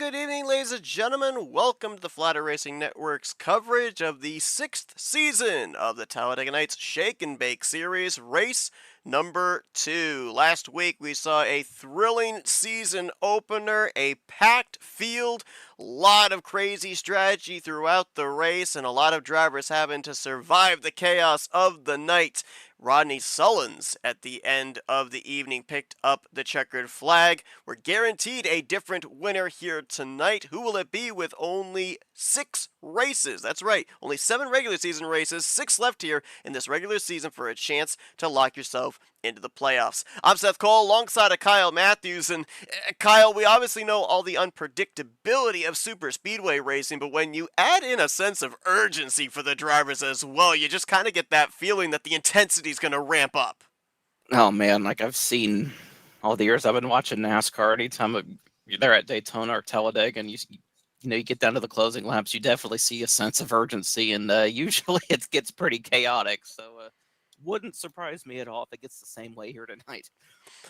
good evening, ladies and gentlemen. Welcome to the Flatout Racing Network's coverage of the 6th season of the Talladega Nights Shake and Bake Series, race number 2. Last week, we saw a thrilling season opener, a packed field, lot of crazy strategy throughout the race, and a lot of drivers having to survive the chaos of the night. Rodney Sullins at the end of the evening picked up the checkered flag. We're guaranteed a different winner here tonight. Who will it be with only 6 races? That's right, only 7 regular season races, 6 left here in this regular season for a chance to lock yourself into the playoffs. I'm Seth Cole alongside of Kyle Matthews, and Kyle, we obviously know all the unpredictability of super speedway racing, but when you add in a sense of urgency for the drivers as well, you just kind of get that feeling that the intensity is going to ramp up. Oh man, like I've seen all the years I've been watching NASCAR. They're at Daytona or Talladega, and you get down to the closing laps, you definitely see a sense of urgency, and usually it gets pretty chaotic. So wouldn't surprise me at all if it gets the same way here tonight.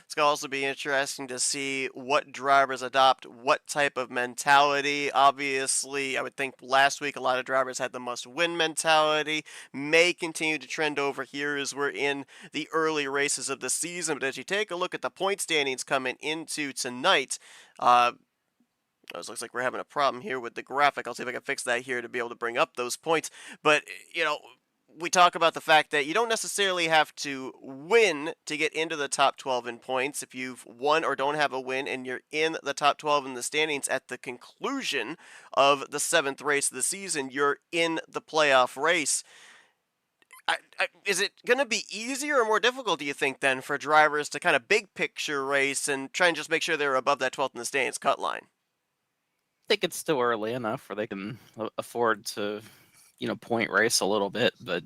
It's going to also be interesting to see what drivers adopt what type of mentality. Obviously, I would think last week a lot of drivers had the must-win mentality. May continue to trend over here as we're in the early races of the season. But as you take a look at the point standings coming into tonight, it looks like we're having a problem here with the graphic. I'll see if I can fix that here to be able to bring up those points. But, we talk about the fact that you don't necessarily have to win to get into the top 12 in points. If you've won or don't have a win and you're in the top 12 in the standings at the conclusion of the 7th race of the season, you're in the playoff race. Is it going to be easier or more difficult, do you think, then, for drivers to kind of big picture race and try and just make sure they're above that 12th in the standings cut line? I think it's still early enough where they can afford to, point race a little bit. But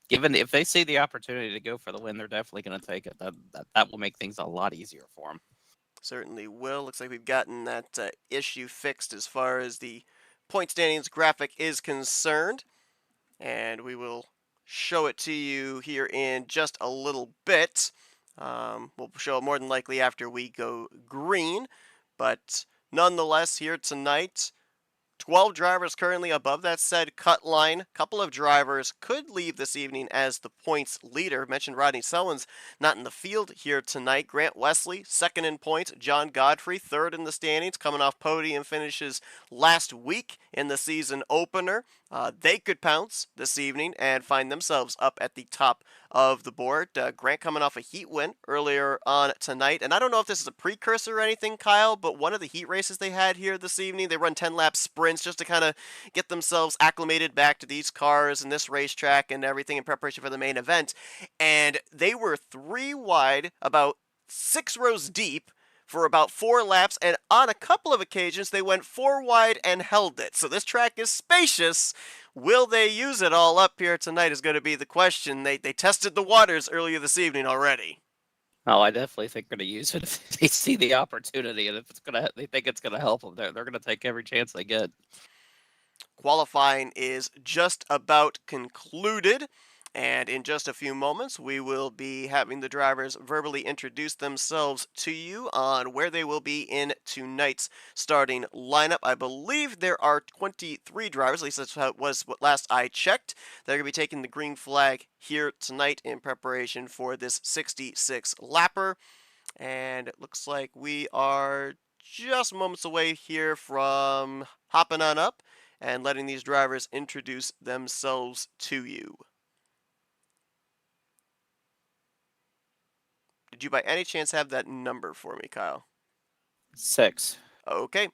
given if they see the opportunity to go for the win, they're definitely going to take it. That will make things a lot easier for them. Certainly will. Looks like we've gotten that issue fixed as far as the point standings graphic is concerned. And we will show it to you here in just a little bit. We'll show it more than likely after we go green. But nonetheless, here tonight, 12 drivers currently above that said cut line. A couple of drivers could leave this evening as the points leader. Mentioned Rodney Sullins not in the field here tonight. Grant Wesley, second in points. John Godfrey, third in the standings, coming off podium finishes last week in the season opener. They could pounce this evening and find themselves up at the top of the board. Grant coming off a heat win earlier on tonight. And I don't know if this is a precursor or anything, Kyle, but one of the heat races they had here this evening, they run 10-lap sprints just to kind of get themselves acclimated back to these cars and this racetrack and everything in preparation for the main event. And they were 3 wide, about 6 rows deep, for about 4 laps, and on a couple of occasions they went 4 wide and held it. So this track is spacious. Will they use it all up here tonight is going to be the question. They tested the waters earlier this evening already. Oh, I definitely think they're going to use it if they see the opportunity, and if they think it's going to help them. They're going to take every chance they get. Qualifying is just about concluded. And in just a few moments, we will be having the drivers verbally introduce themselves to you on where they will be in tonight's starting lineup. I believe there are 23 drivers, at least that's what was what last I checked. They're going to be taking the green flag here tonight in preparation for this 66 lapper. And it looks like we are just moments away here from hopping on up and letting these drivers introduce themselves to you. Did you by any chance have that number for me, Kyle? 6. Okay.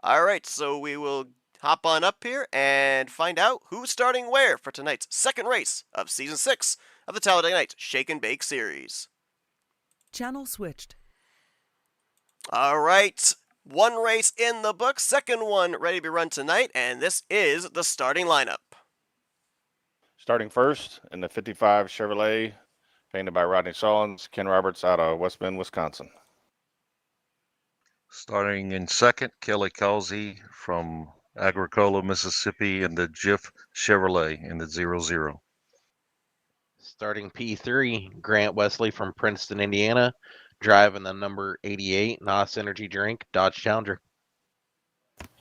All right, so we will hop on up here and find out who's starting where for tonight's second race of Season 6 of the Talladega Nights Shake and Bake Series. Channel switched. All right, one race in the book, second one ready to be run tonight, and this is the starting lineup. Starting first in the 55 Chevrolet, painted by Rodney Sullins, Ken Roberts out of West Bend, Wisconsin. Starting in second, Kelly Causey from Agricola, Mississippi in the Jiff Chevrolet in the 00. Starting P3, Grant Wesley from Princeton, Indiana, driving the number 88 NOS Energy Drink Dodge Challenger.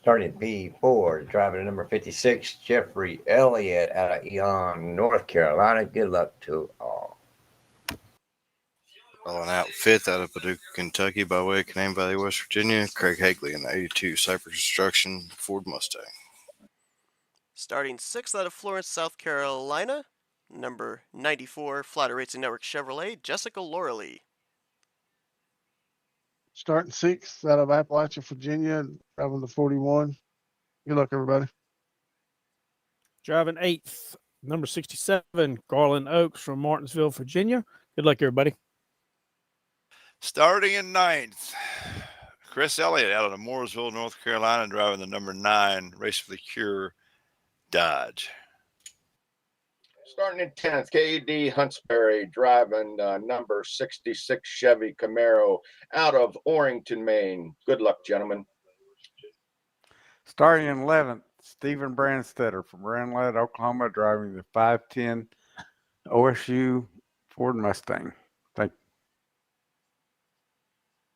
Starting P4, driving number 56, Jeffrey Elliott out of Eon, North Carolina. Good luck to all. Rolling out fifth out of Paducah, Kentucky by way of Canaan Valley, West Virginia, Craig Hagley in the 82 Cypress Construction Ford Mustang. Starting sixth out of Florence, South Carolina, number 94 Flatout Racing Network Chevrolet, Jessica Loralee. Starting sixth out of Appalachia, Virginia, driving the 41. Good luck, everybody. Driving eighth, number 67, Garland Oaks from Martinsville, Virginia. Good luck, everybody. Starting in ninth, Chris Elliott out of Mooresville, North Carolina, driving the number 9 Race for the Cure Dodge. Starting in 10th, K.D. Huntsberry, driving number 66 Chevy Camaro out of Orrington, Maine. Good luck, gentlemen. Starting in 11th, Stephen Brandstetter from Ranelette, Oklahoma, driving the 510 OSU Ford Mustang. Thank you.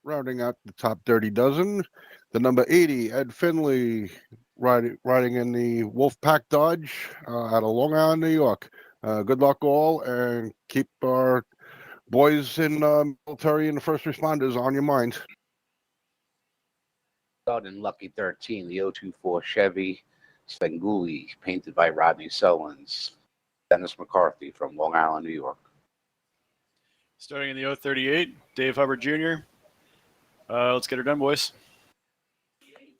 Rounding out the top 30 dozen, the number 80, Ed Finley, riding in the Wolfpack Dodge out of Long Island, New York. Good luck all, and keep our boys in military and the first responders on your mind. Starting Lucky 13, the 024 Chevy Spenguli, painted by Rodney Sullins. Dennis McCarthy from Long Island, New York. Starting in the 038, Dave Hubbard Jr. Let's get her done, boys.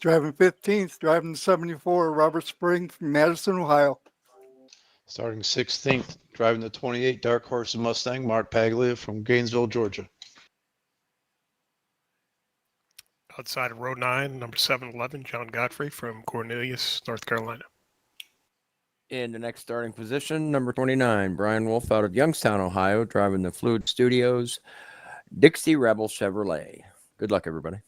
Driving 15th, driving 74, Robert Spring from Madison, Ohio. Starting 16th, driving the 28 Dark Horse Mustang, Mark Paglia from Gainesville, Georgia. Outside of row 9, number 711, John Godfrey from Cornelius, North Carolina. In the next starting position, number 29, Brian Wolf out of Youngstown, Ohio, driving the Fluid Studios Dixie Rebel Chevrolet. Good luck, everybody.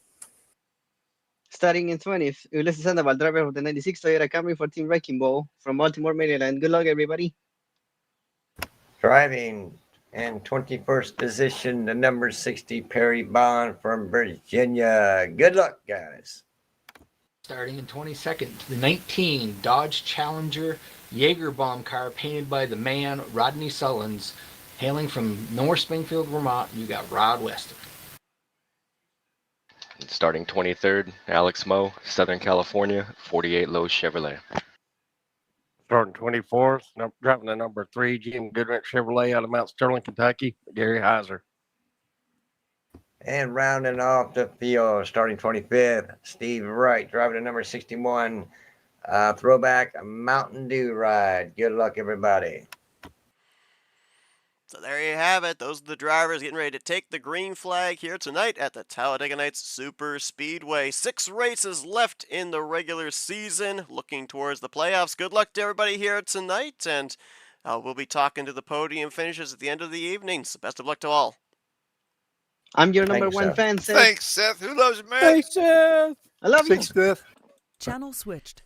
Starting in 20th, Ulysses Sandoval, driver of the 96 Toyota Camry for Team Wrecking Ball from Baltimore, Maryland. Good luck, everybody. Driving in 21st position, the number 60, Perry Bond from Virginia. Good luck, guys. Starting in 22nd, the 19 Dodge Challenger Jaeger bomb car painted by the man Rodney Sullins. Hailing from North Springfield, Vermont, you got Rod Weston. Starting 23rd, Alex Moe, Southern California, 48 Lowe's Chevrolet. Starting 24th, driving the number 3, Jim Goodrich Chevrolet out of Mount Sterling, Kentucky, Gary Heiser. And rounding off the field, starting 25th, Steve Wright, driving the number 61, throwback Mountain Dew ride. Good luck, everybody. So there you have it. Those are the drivers getting ready to take the green flag here tonight at the Talladega Nights Super Speedway. 6 races left in the regular season, looking towards the playoffs. Good luck to everybody here tonight, and we'll be talking to the podium finishes at the end of the evening. So best of luck to all. I'm your number 1 fan, Seth. Thanks, Seth. Who loves you, man? Thanks, Seth. I love you. Seth. Channel switched.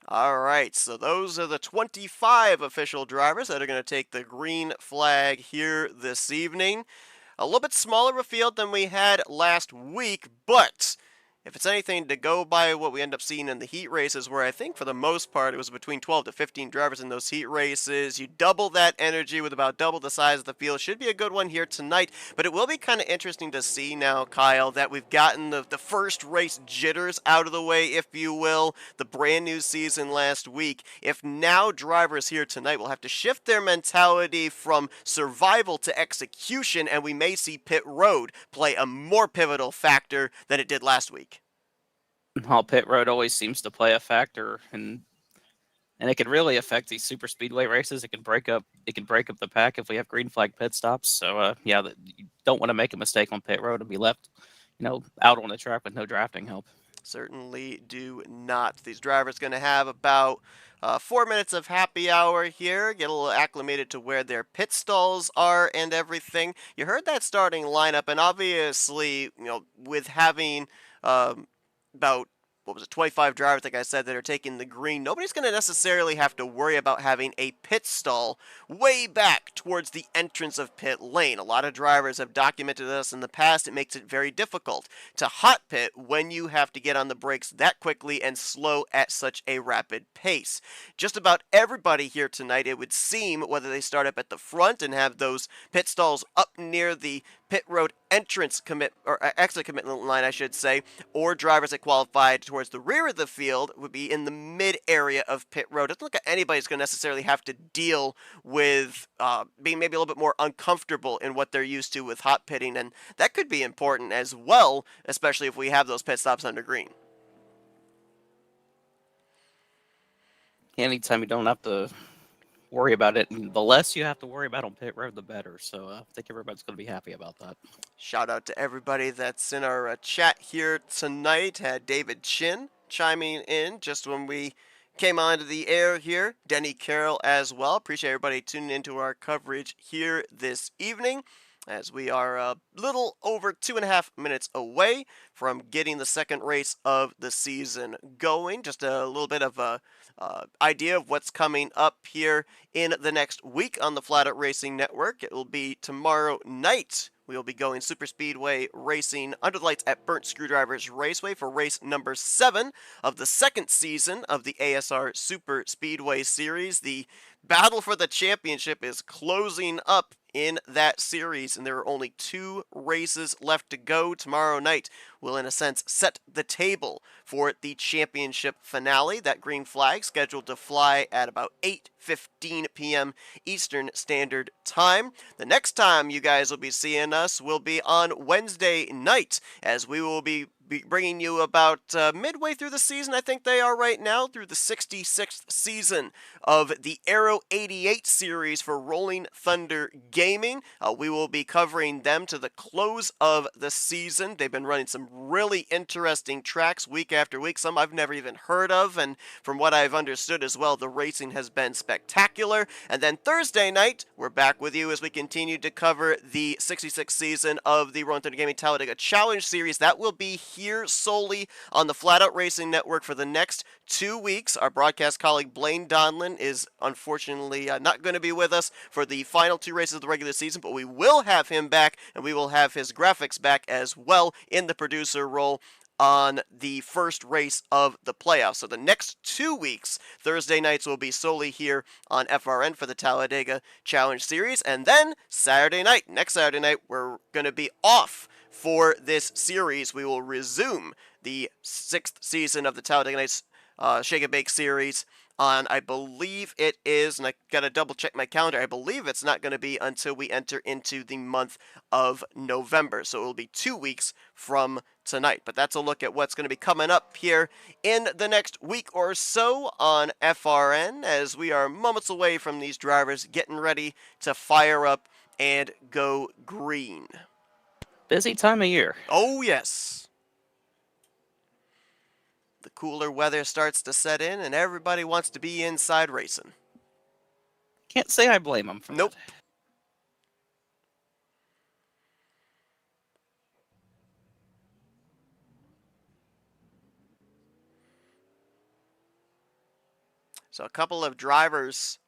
All right, so those are the 25 official drivers that are going to take the green flag here this evening. A little bit smaller of a field than we had last week, but if it's anything to go by what we end up seeing in the heat races, where I think for the most part it was between 12 to 15 drivers in those heat races, you double that energy with about double the size of the field. Should be a good one here tonight, but it will be kind of interesting to see now, Kyle, that we've gotten the first race jitters out of the way, if you will, the brand new season last week. If now drivers here tonight will have to shift their mentality from survival to execution, and we may see pit road play a more pivotal factor than it did last week. Pit road always seems to play a factor, and it can really affect these super speedway races. It can break up the pack if we have green flag pit stops. So you don't want to make a mistake on pit road and be left, out on the track with no drafting help. Certainly do not. These drivers going to have about 4 minutes of happy hour here, get a little acclimated to where their pit stalls are and everything. You heard that starting lineup, and obviously, with having about what was it, 25 drivers, like I said, that are taking the green. Nobody's going to necessarily have to worry about having a pit stall way back towards the entrance of pit lane. A lot of drivers have documented this in the past. It makes it very difficult to hot pit when you have to get on the brakes that quickly and slow at such a rapid pace. Just about everybody here tonight, it would seem, whether they start up at the front and have those pit stalls up near the pit road entrance exit commitment line, I should say, or drivers that qualified towards the rear of the field would be in the mid area of pit road. It doesn't look like anybody's going to necessarily have to deal with being maybe a little bit more uncomfortable in what they're used to with hot pitting, and that could be important as well, especially if we have those pit stops under green. Anytime you don't have to worry about it, and the less you have to worry about on pit road, the better. So I think everybody's going to be happy about that. Shout out to everybody that's in our chat here tonight. Had David Chin chiming in just when we came onto the air here. Denny Carroll as well. Appreciate everybody tuning into our coverage here this evening, as we are a little over 2.5 minutes away from getting the second race of the season going. Just a little bit of a idea of what's coming up here in the next week on the Flatout Racing Network. It will be tomorrow night. We will be going super speedway racing under the lights at Burnt Screwdrivers Raceway for race number 7 of the second season of the ASR Super Speedway Series. The battle for the championship is closing up in that series, and there are only 2 races left to go. Tomorrow night will, in a sense, set the table for the championship finale. That green flag scheduled to fly at about 8:15 p.m. Eastern Standard Time. The next time you guys will be seeing us will be on Wednesday night, as we will be bringing you about midway through the season, I think they are right now, through the 66th season of the Aero 88 series for Rolling Thunder Gaming. We will be covering them to the close of the season. They've been running some really interesting tracks week after week, some I've never even heard of, and from what I've understood as well, the racing has been spectacular. And then Thursday night, we're back with you as we continue to cover the 66th season of the Rolling Thunder Gaming Talladega Challenge Series. That will be here solely on the Flatout Racing Network for the next 2 weeks. Our broadcast colleague Blaine Donlin is unfortunately not going to be with us for the final 2 races of the regular season, but we will have him back, and we will have his graphics back as well in the producer role on the first race of the playoffs. So the next 2 weeks, Thursday nights will be solely here on FRN for the Talladega Challenge Series, and then next Saturday night, we're going to be off for this series. We will resume the 6th season of the Talladega Nights Shake and Bake series on, I believe it is, and I gotta double check my calendar, I believe it's not going to be until we enter into the month of November, so it will be 2 weeks from tonight. But that's a look at what's going to be coming up here in the next week or so on FRN, as we are moments away from these drivers getting ready to fire up and go green. Busy time of year. Oh, yes. The cooler weather starts to set in, and everybody wants to be inside racing. Can't say I blame them for Nope. that. So a couple of drivers,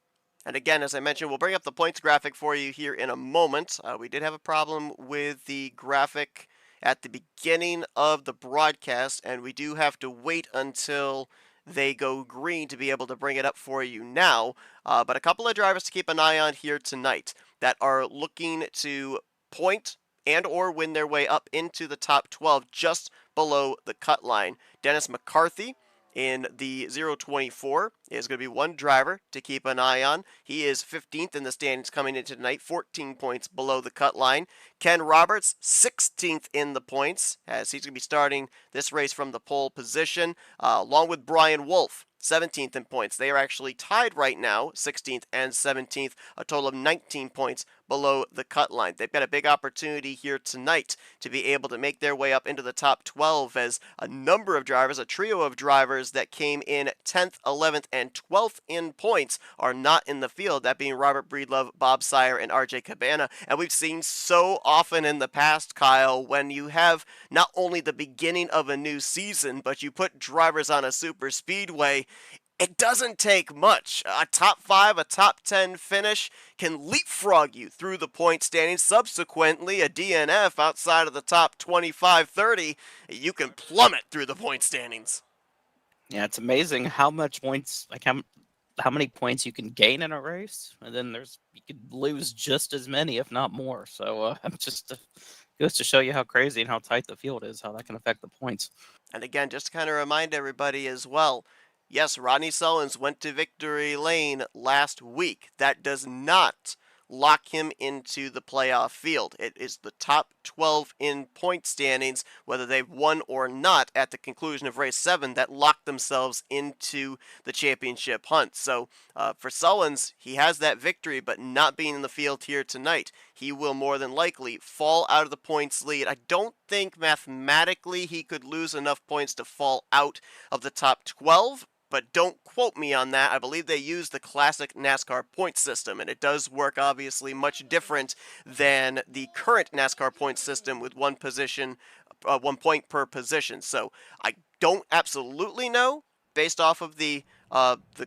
and again, as I mentioned, we'll bring up the points graphic for you here in a moment. We did have a problem with the graphic at the beginning of the broadcast, and we do have to wait until they go green to be able to bring it up for you now. But a couple of drivers to keep an eye on here tonight that are looking to point and or win their way up into the top 12 just below the cut line. Dennis McCarthy in the 024 is going to be one driver to keep an eye on. He is 15th in the standings coming into tonight, 14 points below the cut line. Ken Roberts, 16th in the points, as he's going to be starting this race from the pole position, along with Brian Wolf, 17th in points. They are actually tied right now, 16th and 17th, a total of 19 points below the cut line. They've got a big opportunity here tonight to be able to make their way up into the top 12 as a number of drivers, a trio of drivers that came in 10th, 11th, and 12th in points are not in the field, that being Robert Breedlove, Bob Sire, and RJ Cabana. And we've seen so often in the past, Kyle, when you have not only the beginning of a new season, but you put drivers on a super speedway, it doesn't take much. A top 5, a top 10 finish can leapfrog you through the point standings. Subsequently, a DNF outside of the top 25, 30, you can plummet through the point standings. Yeah, it's amazing how much points, like how many points you can gain in a race, and then you could lose just as many, if not more. So just goes to show you how crazy and how tight the field is, how that can affect the points. And again, just to kind of remind everybody as well, yes, Rodney Sullins went to victory lane last week. That does not lock him into the playoff field. It is the top 12 in point standings, whether they've won or not at the conclusion of race 7, that lock themselves into the championship hunt. So for Sullins, he has that victory, but not being in the field here tonight, he will more than likely fall out of the points lead. I don't think mathematically he could lose enough points to fall out of the top 12, but don't quote me on that. I believe they use the classic NASCAR point system, and it does work obviously much different than the current NASCAR point system with one point per position. So I don't absolutely know, based off of the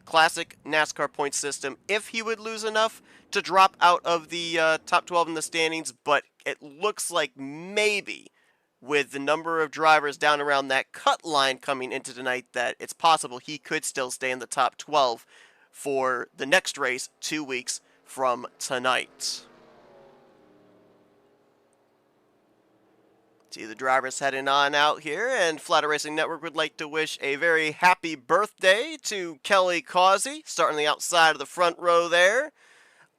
classic NASCAR point system, if he would lose enough to drop out of the top 12 in the standings, but it looks like maybe with the number of drivers down around that cut line coming into tonight that it's possible he could still stay in the top 12 for the next race 2 weeks from tonight. See the drivers heading on out here, and Flatout Racing Network would like to wish a very happy birthday to Kelly Causey, starting the outside of the front row there.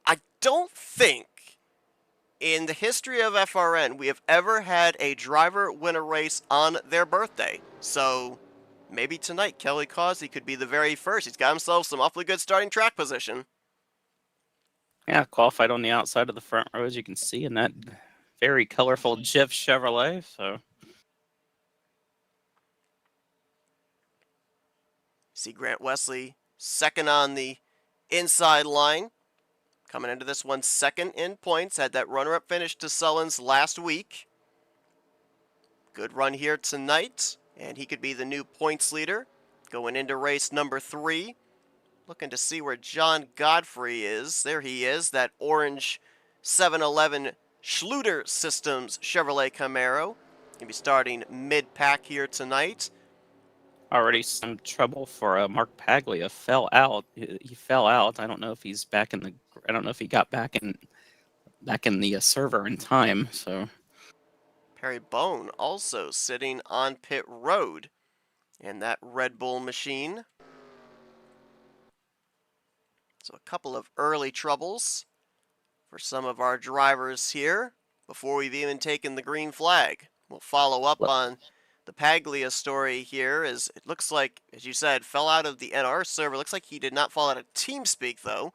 I don't think in the history of FRN we have ever had a driver win a race on their birthday. So maybe tonight Kelly Causey could be the very first. He's got himself some awfully good starting track position. Yeah, qualified on the outside of the front row, as you can see in that very colorful Jif Chevrolet. So see Grant Wesley second on the inside line. Coming into this one second in points. Had that runner-up finish to Sullins last week. Good run here tonight, and he could be the new points leader going into race number 3. Looking to see where John Godfrey is. There he is, that orange 711 Schluter Systems Chevrolet Camaro. Gonna be starting mid-pack here tonight. already some trouble for Mark Paglia. Fell out. He fell out. I don't know if he's back in the. I don't know if he got back in the server in time. So Perry Bone also sitting on pit road in that Red Bull machine. So a couple of early troubles for some of our drivers here before we've even taken the green flag. We'll follow up on the Paglia story here, as it looks like, as you said, fell out of the NR server. Looks like he did not fall out of TeamSpeak, though.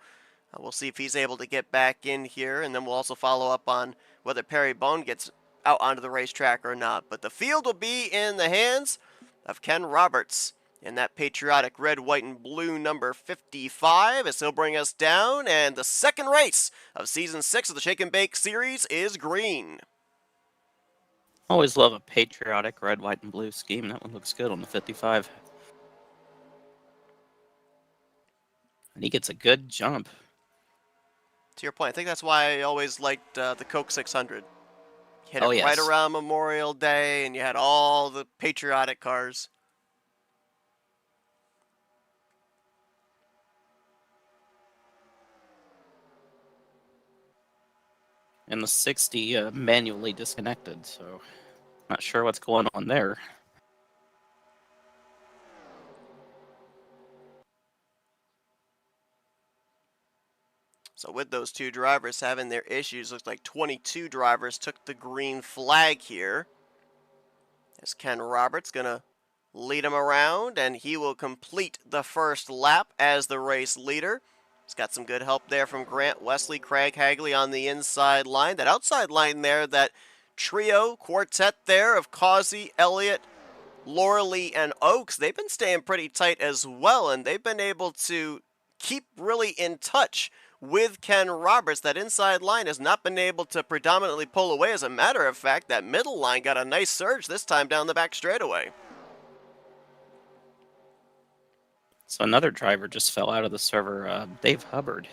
We'll see if he's able to get back in here, and then we'll also follow up on whether Perry Bone gets out onto the racetrack or not. But the field will be in the hands of Ken Roberts in that patriotic red, white, and blue number 55, as he'll bring us down. And the second race of Season 6 of the Shake and Bake Series is green. always love a patriotic red, white, and blue scheme. That one looks good on the 55. And he gets a good jump. To your point, I think that's why I always liked the Coke 600. Hit it yes. right around Memorial Day, and you had all the patriotic cars. And the 60 manually disconnected, so not sure what's going on there. So with those two drivers having their issues, looks like 22 drivers took the green flag here. As Ken Roberts going to lead him around, and he will complete the first lap as the race leader. He's got some good help there from Grant Wesley, Craig Hagley on the inside line. That outside line there, that trio, quartet there of Causey, Elliott, Laura Lee, and Oaks, they've been staying pretty tight as well, and they've been able to keep really in touch with Ken Roberts. That inside line has not been able to predominantly pull away. As a matter of fact, that middle line got a nice surge this time down the back straightaway. So another driver just fell out of the server, Dave Hubbard.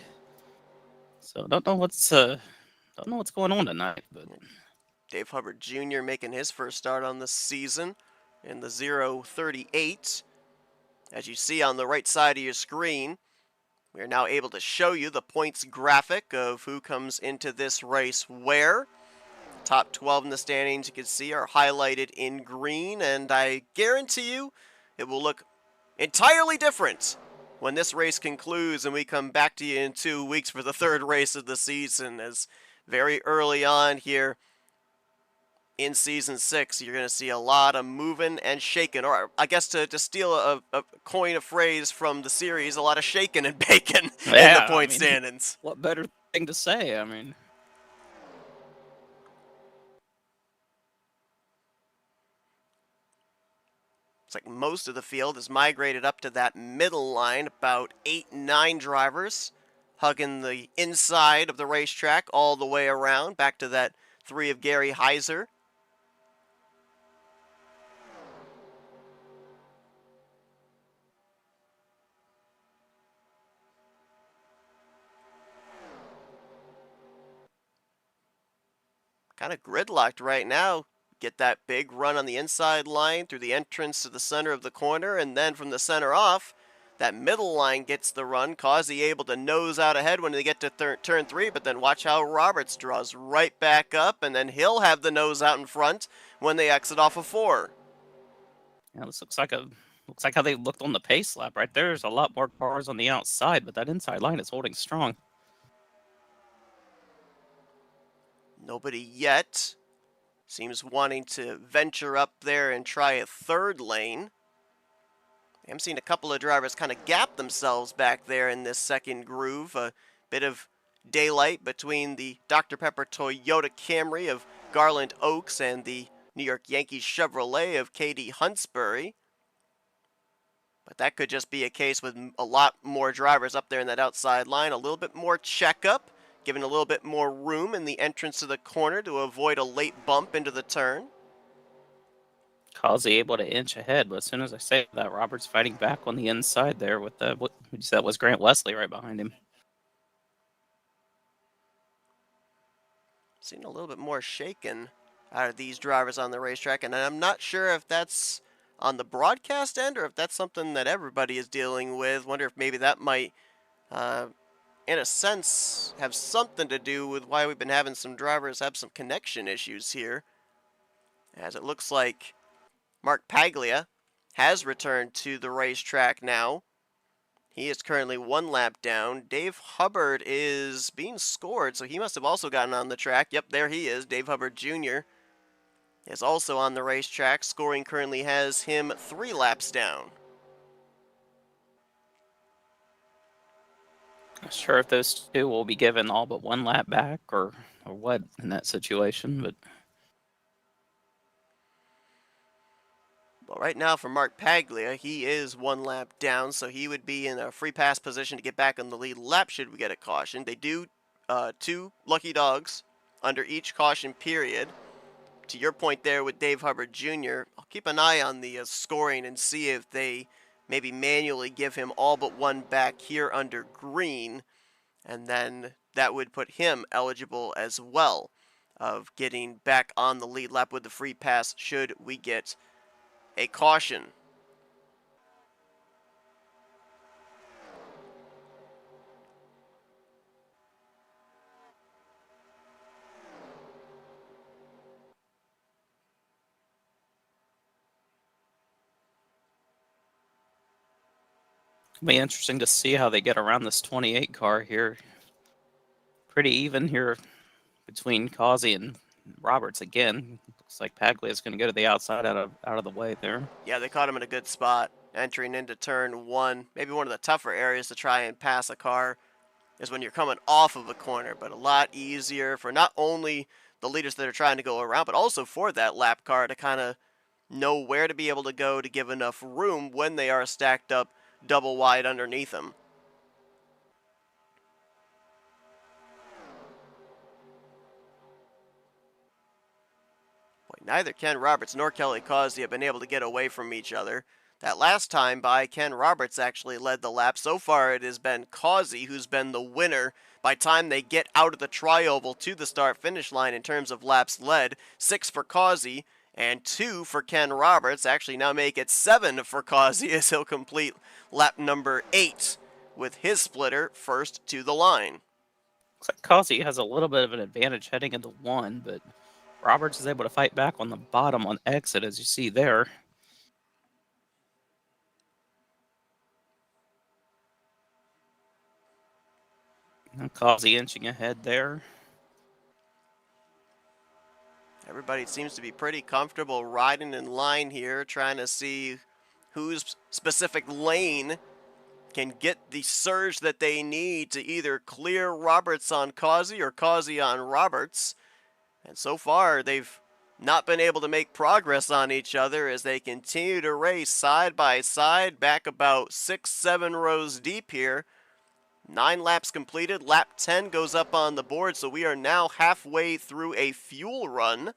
So don't know what's going on tonight, but Dave Hubbard Jr. making his first start on the season in the 038. As you see on the right side of your screen, we are now able to show you the points graphic of who comes into this race where. Top 12 in the standings, you can see, are highlighted in green, and I guarantee you it will look entirely different when this race concludes and we come back to you in 2 weeks for the third race of the season, as very early on here in Season 6, you're going to see a lot of moving and shaking, or I guess to steal a coin of phrase from the series, a lot of shaking and baking in the point standings. What better thing to say? I mean, it's like most of the field has migrated up to that middle line, about 8, 9 drivers hugging the inside of the racetrack all the way around, back to that 3 of Gary Heiser. Kind of gridlocked right now. Get that big run on the inside line through the entrance to the center of the corner, and then from the center off, that middle line gets the run. Causey able to nose out ahead when they get to turn 3, but then watch how Roberts draws right back up, and then he'll have the nose out in front when they exit off of 4. yeah, this looks like how they looked on the pace lap right there. There's a lot more cars on the outside, but that inside line is holding strong. Nobody yet seems wanting to venture up there and try a third lane. I'm seeing a couple of drivers kind of gap themselves back there in this second groove. A bit of daylight between the Dr. Pepper Toyota Camry of Garland Oaks and the New York Yankees Chevrolet of K.D. Huntsbury. But that could just be a case with a lot more drivers up there in that outside line. A little bit more checkup, giving a little bit more room in the entrance to the corner to avoid a late bump into the turn. Causey able to inch ahead, but as soon as I say that, Roberts fighting back on the inside there with what you said was Grant Wesley right behind him. Seeing a little bit more shaken out of these drivers on the racetrack, and I'm not sure if that's on the broadcast end or if that's something that everybody is dealing with. Wonder if maybe that might, in a sense, have something to do with why we've been having some drivers have some connection issues here. As it looks like Mark Paglia has returned to the racetrack now. He is currently 1 lap down. Dave Hubbard is being scored, so he must have also gotten on the track. Yep, there he is. Dave Hubbard Jr. is also on the racetrack. Scoring currently has him 3 laps down. Not sure if those two will be given all but 1 lap back or what in that situation, but Well, right now for Mark Paglia, he is 1 lap down, so he would be in a free pass position to get back on the lead lap should we get a caution. They do 2 lucky dogs under each caution period. To your point there with Dave Hubbard Jr., I'll keep an eye on the scoring and see if they maybe manually give him all but 1 back here under green, and then that would put him eligible as well of getting back on the lead lap with the free pass should we get a caution. it'll be interesting to see how they get around this 28 car here. Pretty even here between Causey and Roberts again. Looks like Paglia is going to go to the outside out of the way there. Yeah, they caught him in a good spot entering into turn 1. Maybe one of the tougher areas to try and pass a car is when you're coming off of a corner, but a lot easier for not only the leaders that are trying to go around, but also for that lap car to kind of know where to be able to go to give enough room when they are stacked up double wide underneath them. Boy, neither Ken Roberts nor Kelly Causey have been able to get away from each other. That last time by, Ken Roberts actually led the lap. So far, it has been Causey who's been the winner by time they get out of the tri-oval to the start-finish line in terms of laps led. 6 for Causey and 2 for Ken Roberts. Actually, now make it 7 for Causey as he'll complete lap number 8 with his splitter first to the line. Looks like Causey has a little bit of an advantage heading into 1, but Roberts is able to fight back on the bottom on exit, as you see there. Causey inching ahead there. Everybody seems to be pretty comfortable riding in line here, trying to see whose specific lane can get the surge that they need to either clear Roberts on Causey or Causey on Roberts. And so far, they've not been able to make progress on each other as they continue to race side by side, back about 6-7 rows deep here. 9 laps completed. Lap 10 goes up on the board, so we are now halfway through a fuel run.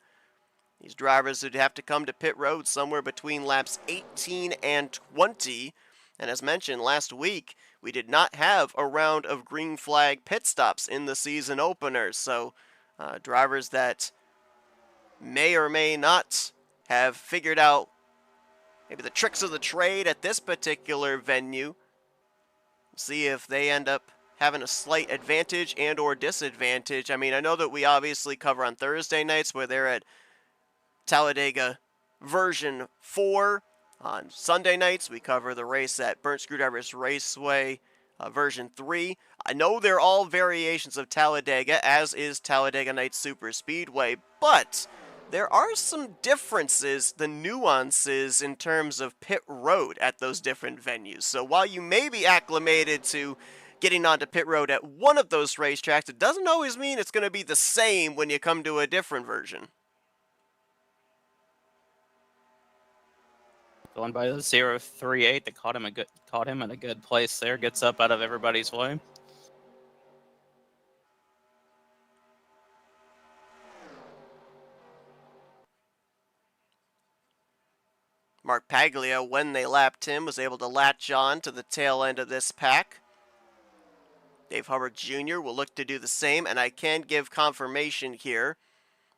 These drivers would have to come to pit road somewhere between laps 18 and 20. And as mentioned last week, we did not have a round of green flag pit stops in the season opener. So drivers that may or may not have figured out maybe the tricks of the trade at this particular venue. See if they end up having a slight advantage and or disadvantage. I mean, I know that we obviously cover on Thursday nights where they're at Talladega version 4. On Sunday nights, we cover the race at Burnt Screwdrivers Raceway version 3. I know they're all variations of Talladega, as is Talladega Nights Super Speedway, but there are some differences, the nuances in terms of pit road at those different venues. So while you may be acclimated to getting onto pit road at one of those racetracks, it doesn't always mean it's going to be the same when you come to a different version. Going by the 038, they caught him in a good place there. Gets up out of everybody's way. Mark Paglia, when they lapped him, was able to latch on to the tail end of this pack. Dave Hubbard Jr. will look to do the same, and I can give confirmation here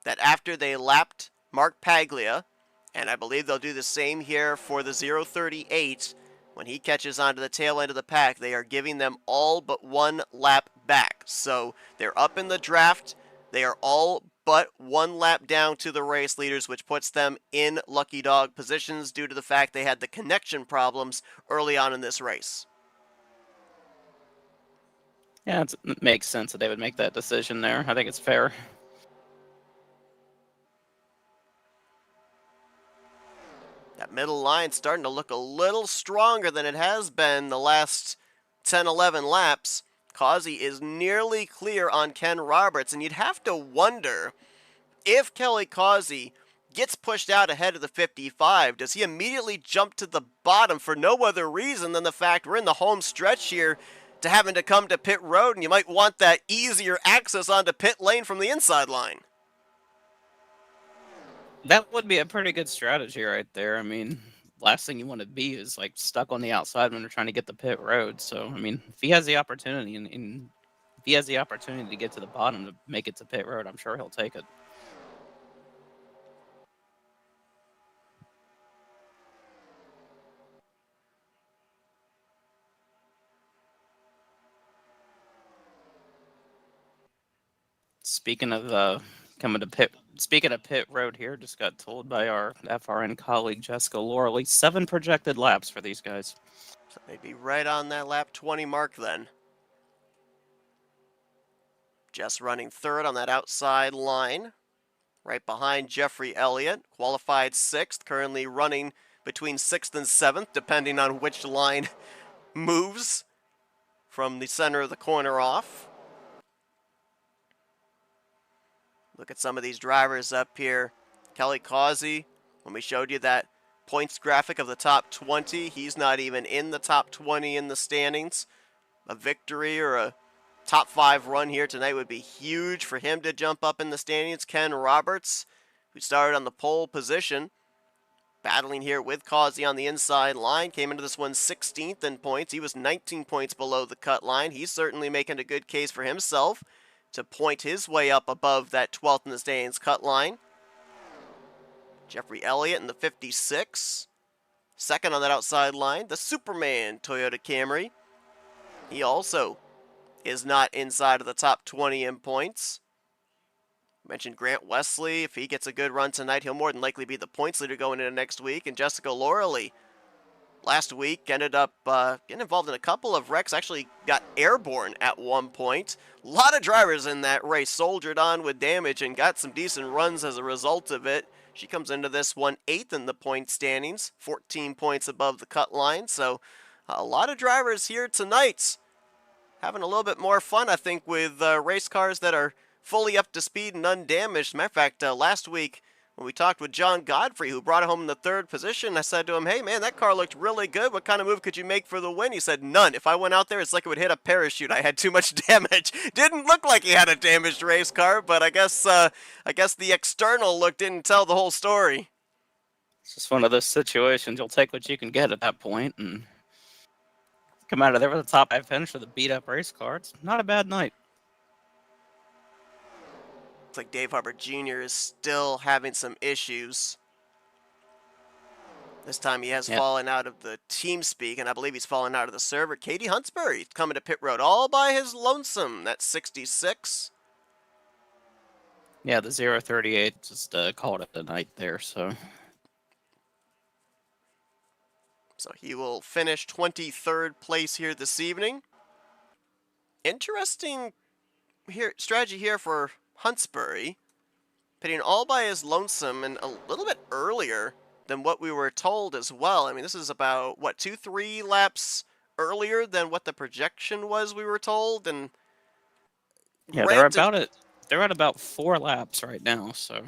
that after they lapped Mark Paglia, and I believe they'll do the same here for the 038, when he catches onto the tail end of the pack, they are giving them all but 1 lap back. So they're up in the draft. They are all but 1 lap down to the race leaders, which puts them in lucky dog positions due to the fact they had the connection problems early on in this race. Yeah, it makes sense that they would make that decision there. I think it's fair. That middle line starting to look a little stronger than it has been the last 10, 11 laps. Causey is nearly clear on Ken Roberts, and you'd have to wonder if Kelly Causey gets pushed out ahead of the 55, does he immediately jump to the bottom for no other reason than the fact we're in the home stretch here to having to come to pit road, and you might want that easier access onto pit lane from the inside line? That would be a pretty good strategy right there. I mean, last thing you want to be is like stuck on the outside when they're trying to get the pit road. So, I mean, if he has the opportunity and if he has the opportunity to get to the bottom to make it to pit road, I'm sure he'll take it. Speaking of pit road here, just got told by our FRN colleague Jessica Lorley, 7 projected laps for these guys. So they'd be right on that lap 20 mark then. Jess running third on that outside line, right behind Jeffrey Elliott, qualified 6th, currently running between 6th and 7th, depending on which line moves from the center of the corner off. Look at some of these drivers up here. Kelly Causey, when we showed you that points graphic of the top 20, he's not even in the top 20 in the standings. A victory or a top 5 run here tonight would be huge for him to jump up in the standings. Ken Roberts, who started on the pole position, battling here with Causey on the inside line, came into this one 16th in points. He was 19 points below the cut line. He's certainly making a good case for himself to point his way up above that 12th in the standings cut line. Jeffrey Elliott in the 56. Second on that outside line, the Superman Toyota Camry. He also is not inside of the top 20 in points. Mentioned Grant Wesley. If he gets a good run tonight, he'll more than likely be the points leader going into next week. And Jessica Loreley last week ended up getting involved in a couple of wrecks. Actually got airborne at one point. A lot of drivers in that race soldiered on with damage and got some decent runs as a result of it. She comes into this one 8th in the point standings, 14 points above the cut line. So a lot of drivers here tonight having a little bit more fun, I think, with race cars that are fully up to speed and undamaged. Matter of fact, last week when we talked with John Godfrey, who brought it home in the 3rd position, I said to him, hey man, that car looked really good. What kind of move could you make for the win? He said, none. If I went out there, it's like it would hit a parachute. I had too much damage. Didn't look like he had a damaged race car, but I guess the external look didn't tell the whole story. It's just one of those situations. You'll take what you can get at that point and come out of there with a top 5 finish with a beat-up race car. It's not a bad night. Looks like Dave Hubbard Jr. is still having some issues. This time he has fallen out of the team speak, and I believe he's fallen out of the server. Katie Huntsbury coming to pit road all by his lonesome. That's 66. Yeah, the 038 just called it a night there, so. So he will finish 23rd place here this evening. Interesting strategy here for Huntsbury, pitting all by his lonesome and a little bit earlier than what we were told as well. I mean, this is about, what, 2-3 laps earlier than what the projection was, we were told. And yeah, they're at about 4 laps right now, so.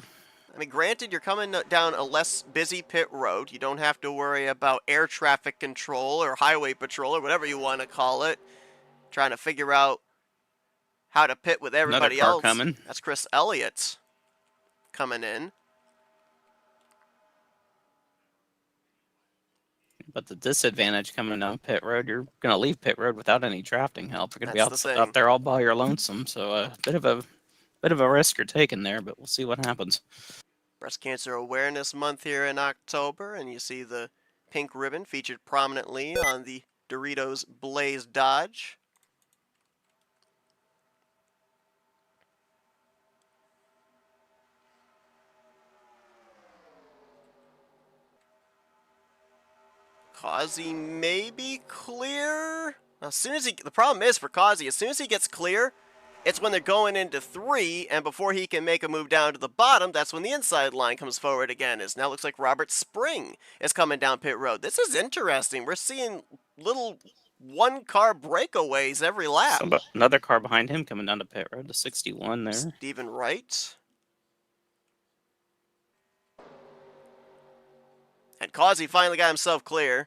I mean, granted, you're coming down a less busy pit road. You don't have to worry about air traffic control or highway patrol or whatever you want to call it, trying to figure out how to pit with everybody Another car else. coming. That's Chris Elliott coming in. But the disadvantage coming down pit road, you're going to leave pit road without any drafting help. You're going to be out there all by your lonesome. So a bit of a risk you're taking there, but we'll see what happens. Breast Cancer Awareness Month here in October, and you see the pink ribbon featured prominently on the Doritos Blaze Dodge. Causey may be clear. As soon as the problem is for Causey, as soon as he gets clear, it's when they're going into 3, and before he can make a move down to the bottom, that's when the inside line comes forward again. It now looks like Robert Spring is coming down pit road. This is interesting. We're seeing little one-car breakaways every lap. Another car behind him coming down to pit road, the 61 there. Stephen Wright. And Causey finally got himself clear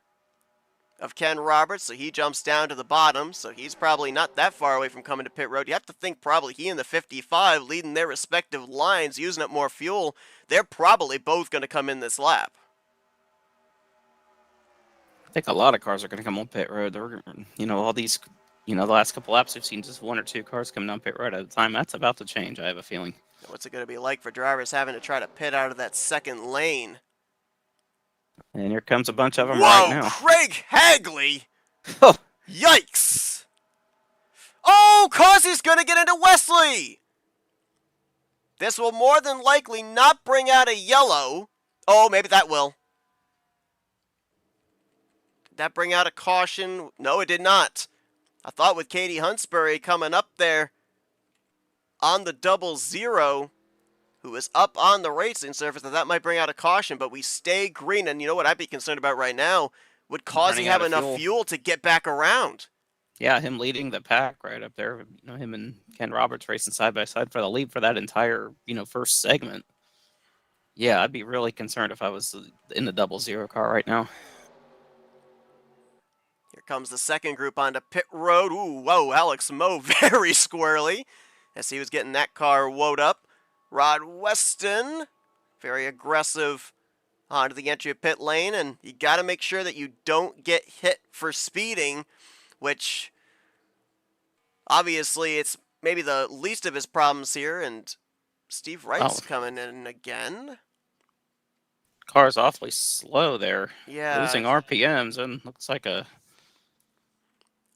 of Ken Roberts, so he jumps down to the bottom, so he's probably not that far away from coming to pit road. You have to think probably he and the 55 leading their respective lines, using up more fuel. They're probably both going to come in this lap. I think a lot of cars are going to come on pit road. They're, all these, the last couple laps we've seen just 1 or 2 cars come down pit road at a time. That's about to change, I have a feeling. What's it going to be like for drivers having to try to pit out of that second lane? And here comes a bunch of them Whoa, right now. Craig Hagley! Yikes! Oh, Causey's going to get into Wesley! This will more than likely not bring out a yellow. Oh, maybe that will. Did that bring out a caution? No, it did not. I thought with Katie Huntsbury coming up there on the 00, who is up on the racing surface, that might bring out a caution, but we stay green. And you know what I'd be concerned about right now? Would Causey have enough fuel to get back around? Yeah, him leading the pack right up there. Him and Ken Roberts racing side by side for the lead for that entire, first segment. Yeah, I'd be really concerned if I was in the 00 car right now. Here comes the second group onto pit road. Ooh, whoa, Alex Moe very squirrely as he was getting that car woed up. Rod Weston, very aggressive onto the entry of pit lane, and you got to make sure that you don't get hit for speeding, which obviously it's maybe the least of his problems here, and Steve Wright's coming in again. Car's awfully slow there. Yeah. Losing RPMs and looks like a...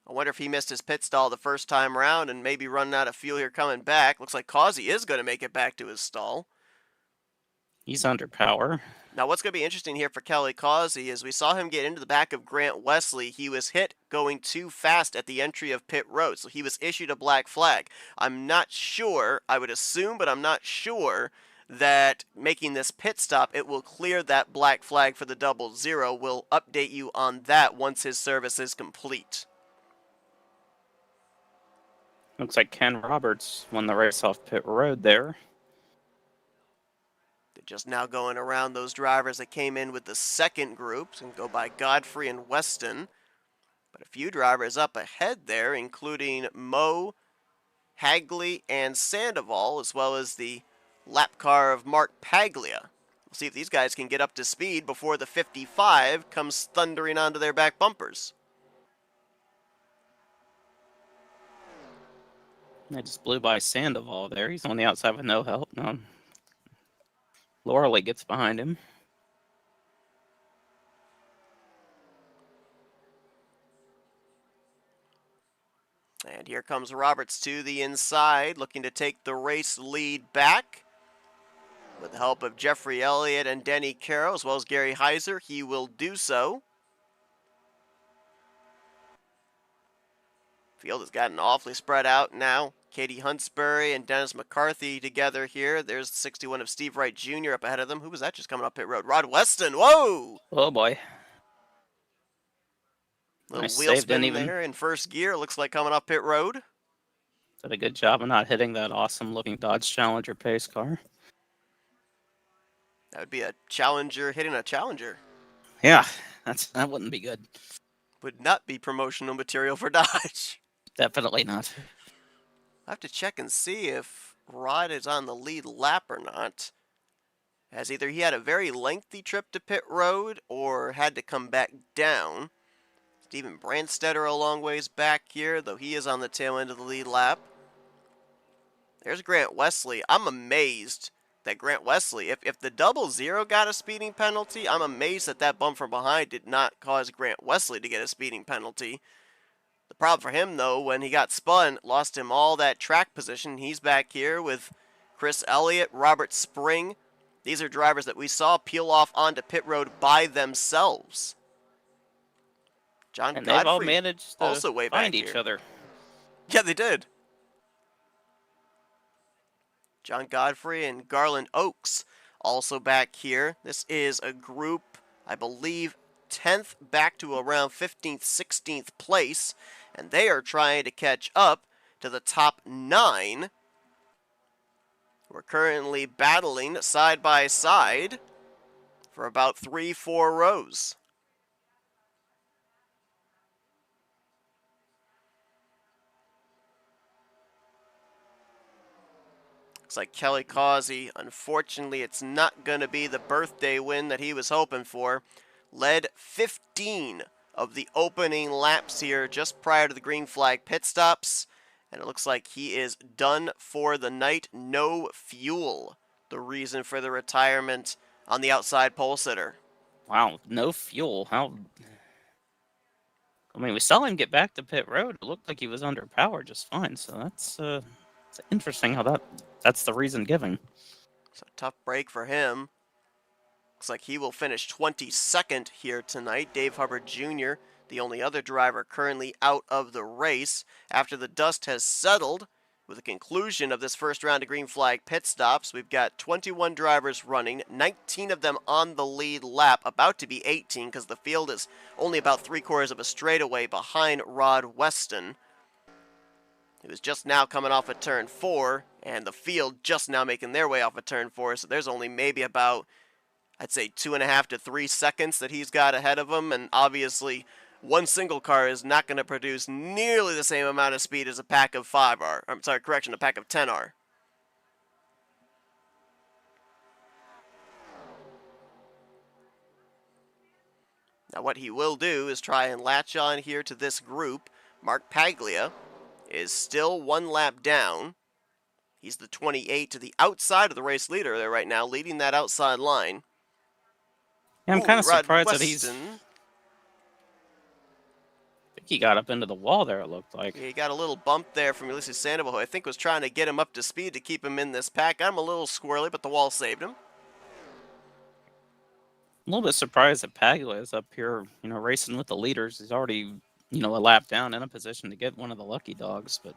I wonder if he missed his pit stall the first time around and maybe running out of fuel here coming back. Looks like Causey is going to make it back to his stall. He's under power. Now, what's going to be interesting here for Kelly Causey is we saw him get into the back of Grant Wesley. He was hit going too fast at the entry of pit road, so he was issued a black flag. I'm not sure, I would assume, but I'm not sure that making this pit stop, it will clear that black flag for the 00. We'll update you on that once his service is complete. Looks like Ken Roberts won the race off pit road there. They're just now going around those drivers that came in with the second group and go by Godfrey and Weston. But a few drivers up ahead there, including Moe, Hagley, and Sandoval, as well as the lap car of Mark Paglia. We'll see if these guys can get up to speed before the 55 comes thundering onto their back bumpers. They just blew by Sandoval there. He's on the outside with no help. No. Loreley gets behind him. And here comes Roberts to the inside, looking to take the race lead back. With the help of Jeffrey Elliott and Denny Carroll, as well as Gary Heiser, he will do so. Field has gotten awfully spread out now. Katie Huntsbury and Dennis McCarthy together here. There's the 61 of Steve Wright Jr. up ahead of them. Who was that just coming up pit road? Rod Weston. Whoa! Oh, boy. Little Nice wheel save, didn't spin even... there in first gear. Looks like coming up pit road. Did a good job of not hitting that awesome-looking Dodge Challenger pace car. That would be a Challenger hitting a Challenger. Yeah, that wouldn't be good. Would not be promotional material for Dodge. Definitely not. I have to check and see if Rod is on the lead lap or not. As either he had a very lengthy trip to pit road or had to come back down. Steven Brandstetter a long ways back here, though he is on the tail end of the lead lap. There's Grant Wesley. I'm amazed that Grant Wesley, if the 00 got a speeding penalty, I'm amazed that that bump from behind did not cause Grant Wesley to get a speeding penalty. The problem for him, though, when he got spun, lost him all that track position. He's back here with Chris Elliott, Robert Spring. These are drivers that we saw peel off onto pit road by themselves. John and Godfrey they've all managed to also way find back each here. other. Yeah, they did. John Godfrey and Garland Oaks also back here. This is a group, I believe, 10th back to around 15th, 16th place, and they are trying to catch up to the top 9. We're currently battling side by side for about 3-4 rows. Looks like Kelly Causey, unfortunately, it's not going to be the birthday win that he was hoping for. Led 15 of the opening laps here just prior to the green flag pit stops. And it looks like he is done for the night. No fuel, the reason for the retirement on the outside pole sitter. Wow, no fuel. How... I mean, we saw him get back to pit road. It looked like he was under power just fine. So that's it's interesting how that's the reason given. It's a tough break for him. Looks like he will finish 22nd here tonight. Dave Hubbard Jr., the only other driver currently out of the race. After the dust has settled with the conclusion of this first round of green flag pit stops, we've got 21 drivers running, 19 of them on the lead lap, about to be 18 because the field is only about 3/4 of a straightaway behind Rod Weston, who is just now coming off of turn 4, and the field just now making their way off of turn 4, so there's only maybe about, I'd say, 2.5 to 3 seconds that he's got ahead of him, and obviously one single car is not going to produce nearly the same amount of speed as a pack of 5 are. I'm sorry, correction, a pack of 10 are. Now what he will do is try and latch on here to this group. Mark Paglia is still 1 lap down. He's the 28 to the outside of the race leader there right now, leading that outside line. Yeah, I'm kind of Rod surprised that Weston. he got up into the wall there, it looked like. He got a little bump there from Ulysses Sandoval, who I think was trying to get him up to speed to keep him in this pack. I'm a little squirrely, but the wall saved him. A little bit surprised that Paglia is up here, racing with the leaders. He's already, a lap down in a position to get one of the lucky dogs, but...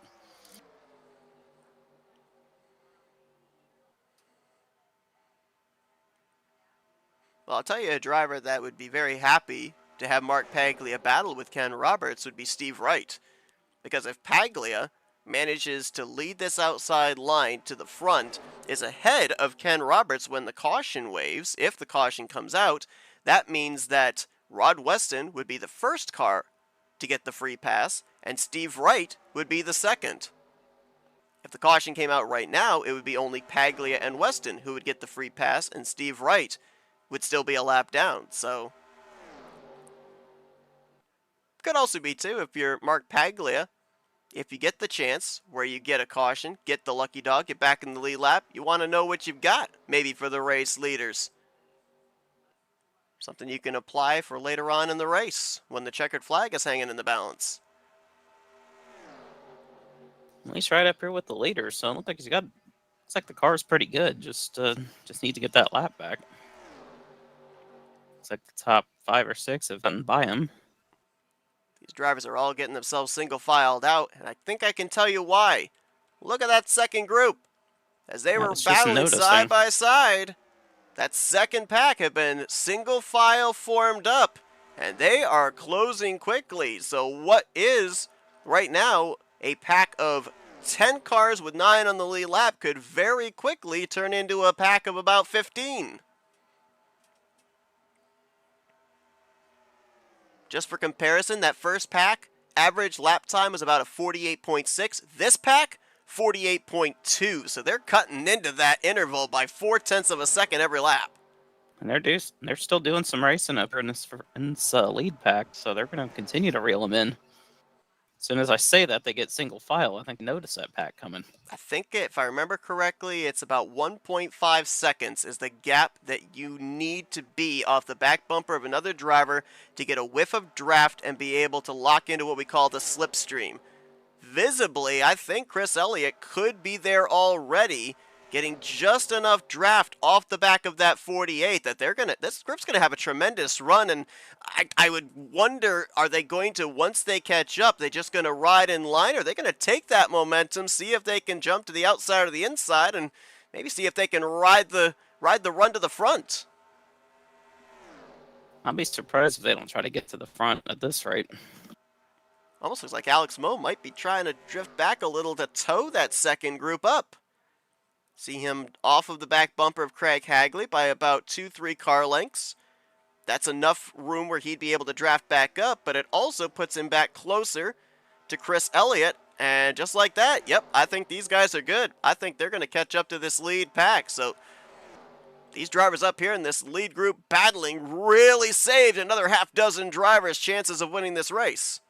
Well, I'll tell you a driver that would be very happy to have Mark Paglia battle with Ken Roberts would be Steve Wright. Because if Paglia manages to lead this outside line to the front, is ahead of Ken Roberts when the caution waves, if the caution comes out, that means that Rod Weston would be the first car to get the free pass, and Steve Wright would be the second. If the caution came out right now, it would be only Paglia and Weston who would get the free pass, and Steve Wright would still be a lap down. So could also be too, if you're Mark Paglia, if you get the chance where you get a caution, get the lucky dog, get back in the lead lap, you want to know what you've got maybe for the race leaders. Something you can apply for later on in the race when the checkered flag is hanging in the balance. Well, he's right up here with the leaders, so it looks like looks like the car's pretty good. Just need to get that lap back. Looks like the top 5 or 6 have gotten by him. These drivers are all getting themselves single filed out, and I think I can tell you why. Look at that second group. As they were battling side by side, that second pack had been single file formed up, and they are closing quickly. So what is, right now, a pack of 10 cars with 9 on the lead lap could very quickly turn into a pack of about 15. Just for comparison, that first pack, average lap time was about a 48.6. This pack, 48.2. So they're cutting into that interval by 0.4 of a second every lap. And they're still doing some racing up here in this lead pack, so they're going to continue to reel them in. As soon as I say that, they get single file. I think notice that pack coming. I think if I remember correctly, it's about 1.5 seconds is the gap that you need to be off the back bumper of another driver to get a whiff of draft and be able to lock into what we call the slipstream. Visibly, I think Chris Elliott could be there already, getting just enough draft off the back of that 48 that this group's gonna have a tremendous run, and I would wonder, are they going to, once they catch up, they just gonna ride in line, or are they gonna take that momentum, see if they can jump to the outside or the inside, and maybe see if they can ride the run to the front? I'll be surprised if they don't try to get to the front at this rate. Almost looks like Alex Moe might be trying to drift back a little to tow that second group up. See him off of the back bumper of Craig Hagley by about 2-3 car lengths. That's enough room where he'd be able to draft back up, but it also puts him back closer to Chris Elliott. And just like that, yep, I think these guys are good. I think they're going to catch up to this lead pack. So these drivers up here in this lead group battling really saved another half dozen drivers' chances of winning this race.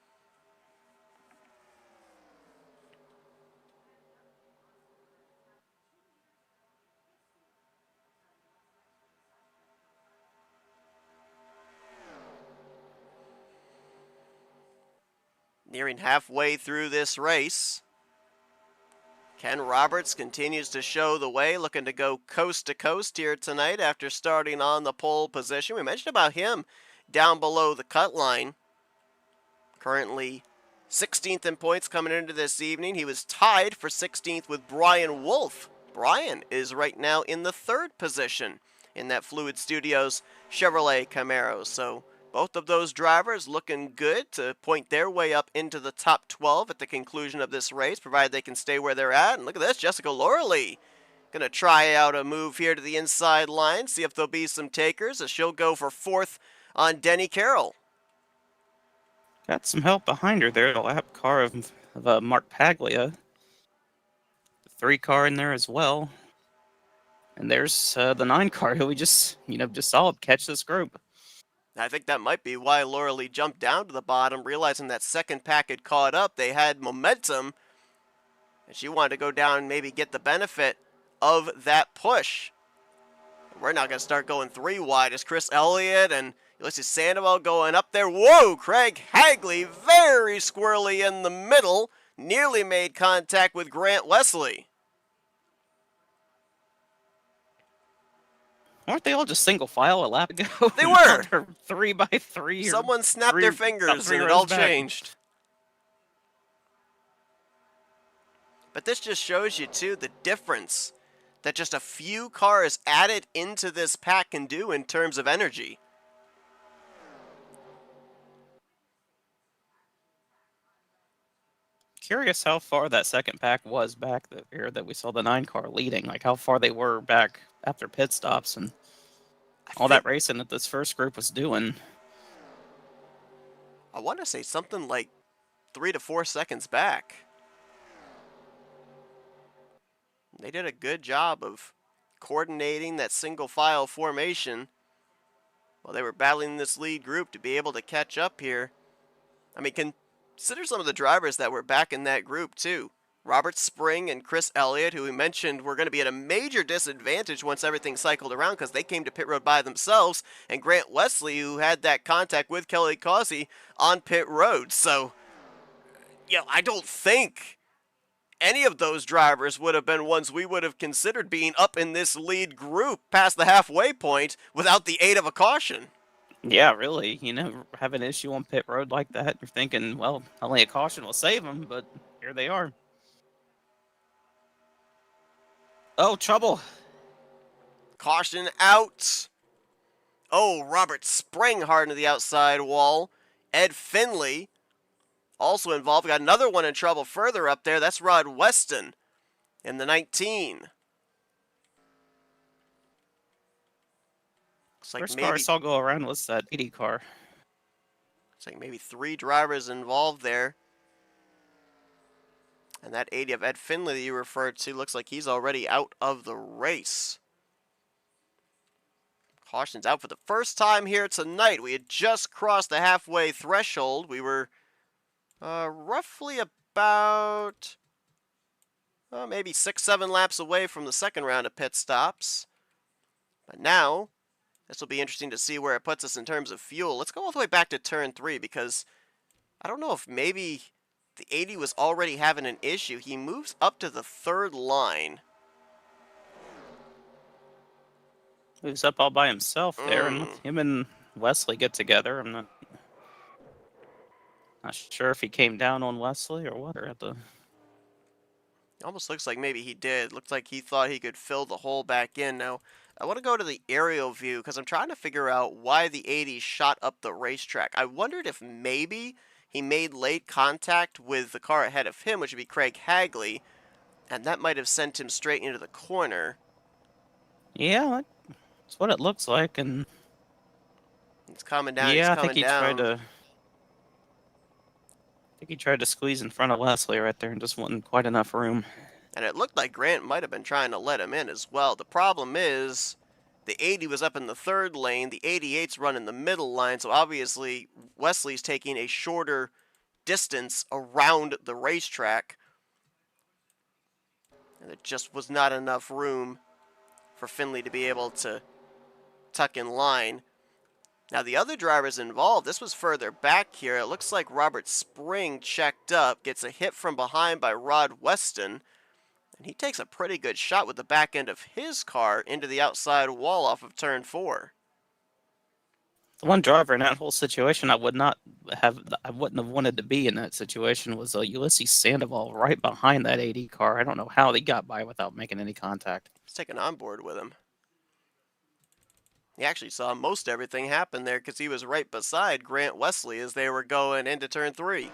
Nearing halfway through this race, Ken Roberts continues to show the way, looking to go coast to coast here tonight after starting on the pole position. We mentioned about him down below the cut line. Currently 16th in points coming into this evening. He was tied for 16th with Brian Wolf. Brian is right now in the 3rd position in that Fluid Studios Chevrolet Camaro. So both of those drivers looking good to point their way up into the top 12 at the conclusion of this race, provided they can stay where they're at. And look at this, Jessica Lorley gonna try out a move here to the inside line, see if there'll be some takers, as she'll go for 4th on Denny Carroll. Got some help behind her there. The lap car of Mark Paglia. The 3 car in there as well. And there's the 9 car who we just saw catch this group. I think that might be why Laura Lee jumped down to the bottom, realizing that second pack had caught up. They had momentum, and she wanted to go down and maybe get the benefit of that push. We're now going to start going 3 wide as Chris Elliott and Ulysses Sandoval going up there. Whoa, Craig Hagley very squirrely in the middle. Nearly made contact with Grant Wesley. Weren't they all just single file a lap ago? They were. 3 by 3. Someone snapped their fingers and it all changed. But this just shows you, too, the difference that just a few cars added into this pack can do in terms of energy. Curious how far that second pack was back there that we saw the 9 car leading. Like how far they were back after pit stops and all that racing that this first group was doing. I want to say something like 3 to 4 seconds back. They did a good job of coordinating that single file formation while they were battling this lead group to be able to catch up here. I mean, consider some of the drivers that were back in that group too. Robert Spring and Chris Elliott, who we mentioned were going to be at a major disadvantage once everything cycled around because they came to pit road by themselves, and Grant Wesley, who had that contact with Kelly Causey on pit road. So, I don't think any of those drivers would have been ones we would have considered being up in this lead group past the halfway point without the aid of a caution. Yeah, really. Have an issue on pit road like that, you're thinking, well, only a caution will save them, but here they are. Oh, trouble. Caution out. Oh, Robert Spring hard into the outside wall. Ed Finley also involved. We got another one in trouble further up there. That's Rod Weston in the 19. Looks like First maybe car I saw go around was that 80 car. Looks like maybe 3 drivers involved there. And that 80 of Ed Finley that you referred to looks like he's already out of the race. Caution's out for the first time here tonight. We had just crossed the halfway threshold. We were roughly about maybe 6-7 laps away from the second round of pit stops. But now, this will be interesting to see where it puts us in terms of fuel. Let's go all the way back to turn 3 because I don't know if maybe the 80 was already having an issue. He moves up to the 3rd line. Moves up all by himself there, and him and Wesley get together. I'm not sure if he came down on Wesley or what, or at the... Almost looks like maybe he did. Looks like he thought he could fill the hole back in. Now, I want to go to the aerial view because I'm trying to figure out why the 80 shot up the racetrack. I wondered if maybe he made late contact with the car ahead of him, which would be Craig Hagley, and that might have sent him straight into the corner. Yeah, that's what it looks like, and... It's coming down, yeah, he's coming down. I think he tried to squeeze in front of Wesley right there and just wasn't quite enough room. And it looked like Grant might have been trying to let him in as well. The problem is the 80 was up in the 3rd lane. The 88's running the middle line, so obviously Wesley's taking a shorter distance around the racetrack. And there just was not enough room for Finley to be able to tuck in line. Now, the other drivers involved, this was further back here. It looks like Robert Spring checked up, gets a hit from behind by Rod Weston, and he takes a pretty good shot with the back end of his car into the outside wall off of turn 4. The one driver in that whole situation I wouldn't have wanted to be in that situation was Ulysses Sandoval right behind that 80 car. I don't know how they got by without making any contact. Let's take an onboard with him. He actually saw most everything happen there because he was right beside Grant Wesley as they were going into turn 3.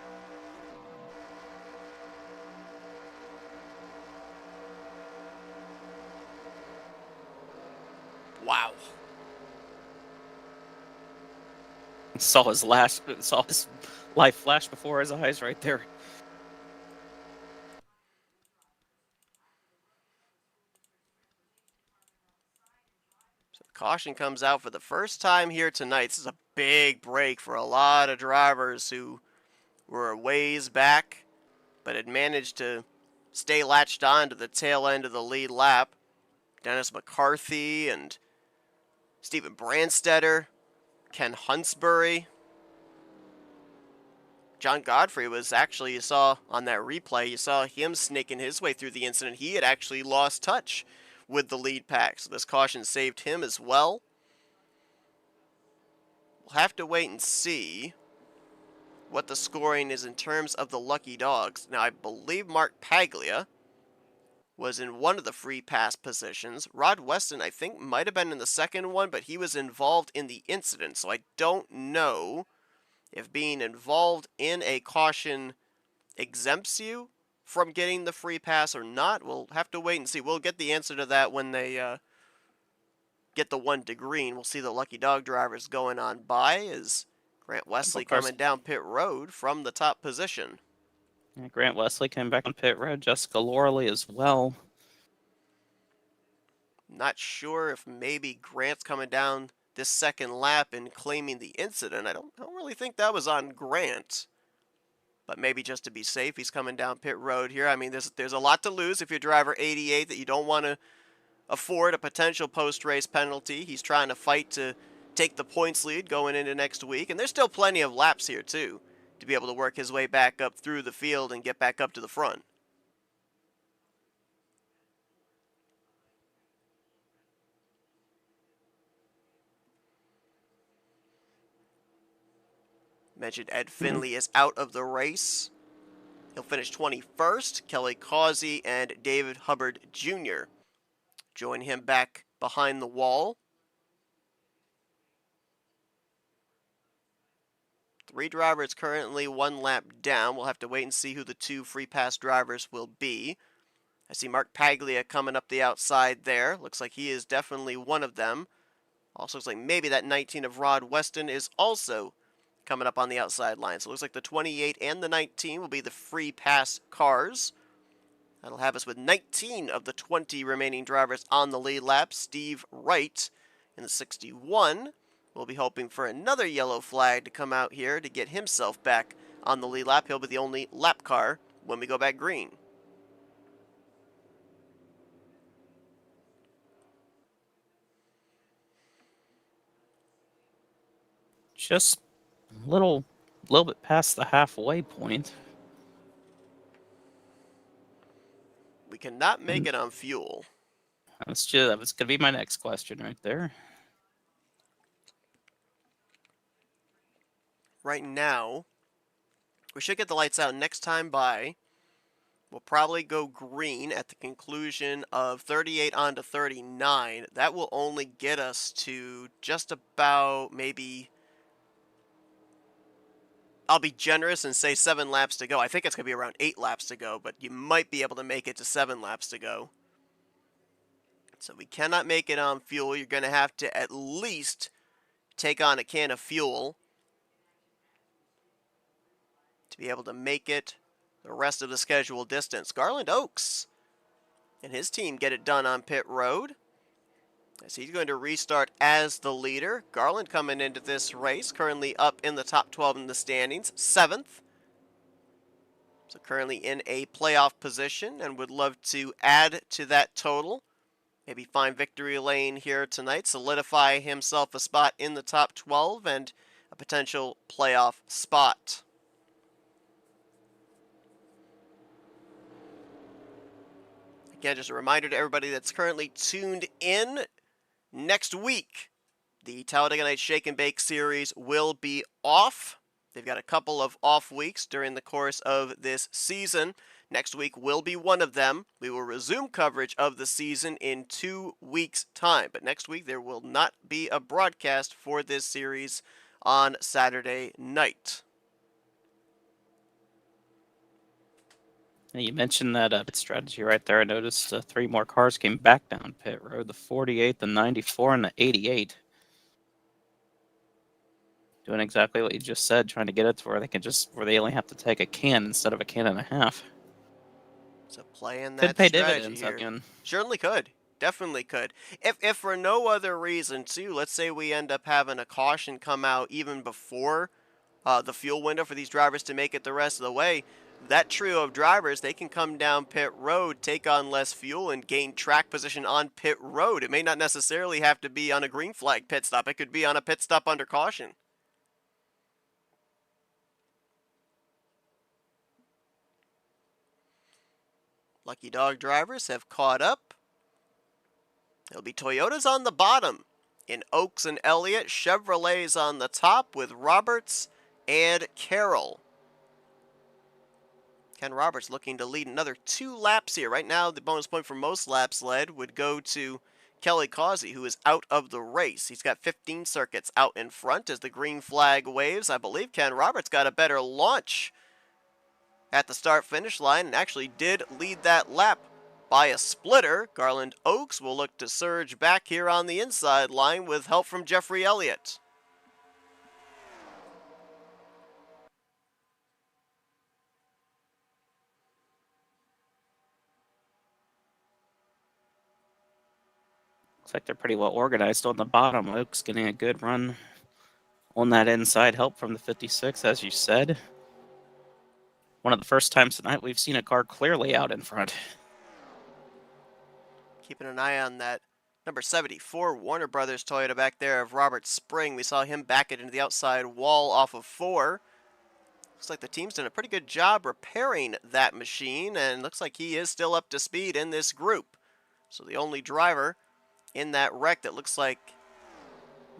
Wow. Saw his life flash before his eyes right there. So caution comes out for the first time here tonight. This is a big break for a lot of drivers who were a ways back, but had managed to stay latched on to the tail end of the lead lap. Dennis McCarthy and Stephen Brandstetter, Ken Huntsbury. John Godfrey was actually, you saw on that replay, you saw him snaking his way through the incident. He had actually lost touch with the lead pack, so this caution saved him as well. We'll have to wait and see what the scoring is in terms of the lucky dogs. Now, I believe Mark Paglia was in one of the free pass positions. Rod Weston, I think, might have been in the second one, but he was involved in the incident, so I don't know if being involved in a caution exempts you from getting the free pass or not. We'll have to wait and see. We'll get the answer to that when they get the one to green. We'll see the lucky dog drivers going on by as Grant Wesley coming down pit road from the top position. Yeah, Grant Wesley came back on pit road. Jessica Lorley as well. Not sure if maybe Grant's coming down this second lap and claiming the incident. I don't really think that was on Grant. But maybe just to be safe, he's coming down pit road here. I mean, there's a lot to lose if you're driver 88 that you don't want to afford a potential post-race penalty. He's trying to fight to take the points lead going into next week. And there's still plenty of laps here, too, to be able to work his way back up through the field and get back up to the front. Mentioned Ed Finley is out of the race. He'll finish 21st. Kelly Causey and David Hubbard Jr. join him back behind the wall. 3 drivers currently 1 lap down. We'll have to wait and see who the 2 free pass drivers will be. I see Mark Paglia coming up the outside there. Looks like he is definitely one of them. Also looks like maybe that 19 of Rod Weston is also coming up on the outside line. So it looks like the 28 and the 19 will be the free pass cars. That'll have us with 19 of the 20 remaining drivers on the lead lap. Steve Wright in the 61 will be hoping for another yellow flag to come out here to get himself back on the lead lap. He'll be the only lap car when we go back green. Just a little bit past the halfway point. We cannot make it on fuel. That was going to be my next question right there. Right now, we should get the lights out next time by. We'll probably go green at the conclusion of 38 on to 39. That will only get us to just about maybe, I'll be generous and say 7 laps to go. I think it's going to be around 8 laps to go, but you might be able to make it to 7 laps to go. So we cannot make it on fuel. You're going to have to at least take on a can of fuel to be able to make it the rest of the scheduled distance. Garland Oaks and his team get it done on pit road, as he's going to restart as the leader. Garland coming into this race, currently up in the top 12 in the standings, 7th. So currently in a playoff position and would love to add to that total. Maybe find victory lane here tonight, solidify himself a spot in the top 12 and a potential playoff spot. Again, just a reminder to everybody that's currently tuned in. Next week, The Talladega Nights Shake and Bake Series will be off. They've got a couple of off weeks during the course of this season. Next week will be one of them. We will resume coverage of the season in 2 weeks' time. But next week there will not be a broadcast for this series on Saturday night. And you mentioned that pit strategy right there. I noticed 3 more cars came back down pit road: the 48, the 94, and the 88. Doing exactly what you just said, trying to get it to where they only have to take a can instead of a can and a half. So playing Could that pay strategy dividends here. again. Certainly could. Definitely could. If for no other reason, too, let's say we end up having a caution come out even before the fuel window for these drivers to make it the rest of the way, that trio of drivers, they can come down pit road, take on less fuel, and gain track position on pit road. It may not necessarily have to be on a green flag pit stop. It could be on a pit stop under caution. Lucky Dog drivers have caught up. It'll be Toyotas on the bottom in Oaks and Elliott. Chevrolets on the top with Roberts and Carroll. Ken Roberts looking to lead another 2 laps here. Right now, the bonus point for most laps led would go to Kelly Causey, who is out of the race. He's got 15 circuits out in front as the green flag waves. I believe Ken Roberts got a better launch at the start-finish line and actually did lead that lap by a splitter. Garland Oaks will look to surge back here on the inside line with help from Jeffrey Elliott. Looks like they're pretty well organized on the bottom. Oaks getting a good run on that inside help from the 56, as you said. One of the first times tonight we've seen a car clearly out in front. Keeping an eye on that number 74 Warner Brothers Toyota back there of Robert Spring. We saw him back it into the outside wall off of 4. Looks like the team's done a pretty good job repairing that machine, and looks like he is still up to speed in this group. So the only driver in that wreck that looks like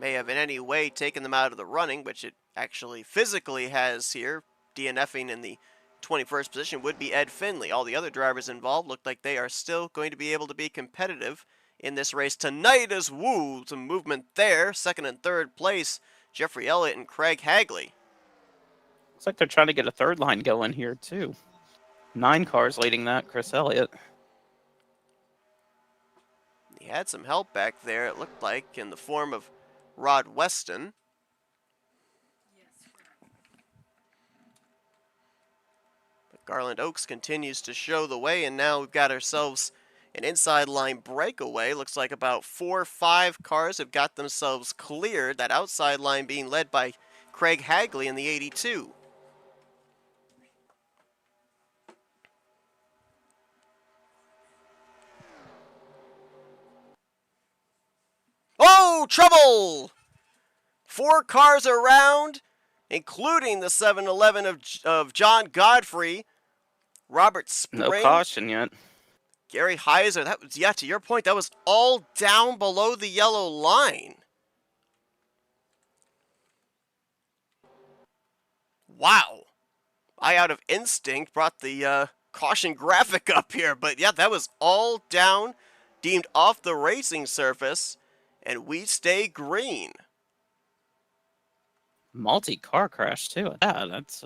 may have in any way taken them out of the running, which it actually physically has here, DNFing in the 21st position, would be Ed Finley. All the other drivers involved look like they are still going to be able to be competitive in this race tonight as some movement there. Second and third place, Jeffrey Elliott and Craig Hagley. Looks like they're trying to get a third line going here, too. 9 cars leading that, Chris Elliott. He had some help back there, it looked like, in the form of Rod Weston. But Garland Oaks continues to show the way, and now we've got ourselves an inside line breakaway. Looks like about 4 or 5 cars have got themselves cleared. That outside line being led by Craig Hagley in the 82. Oh, trouble! 4 cars around, including the 7-Eleven of John Godfrey, Robert Spring. No caution yet. Gary Heiser. That was, yeah, to your point, that was all down below the yellow line. Wow. I, out of instinct, brought the caution graphic up here, but yeah, that was all down, deemed off the racing surface, and we stay green. Multi-car crash, too. Yeah, that's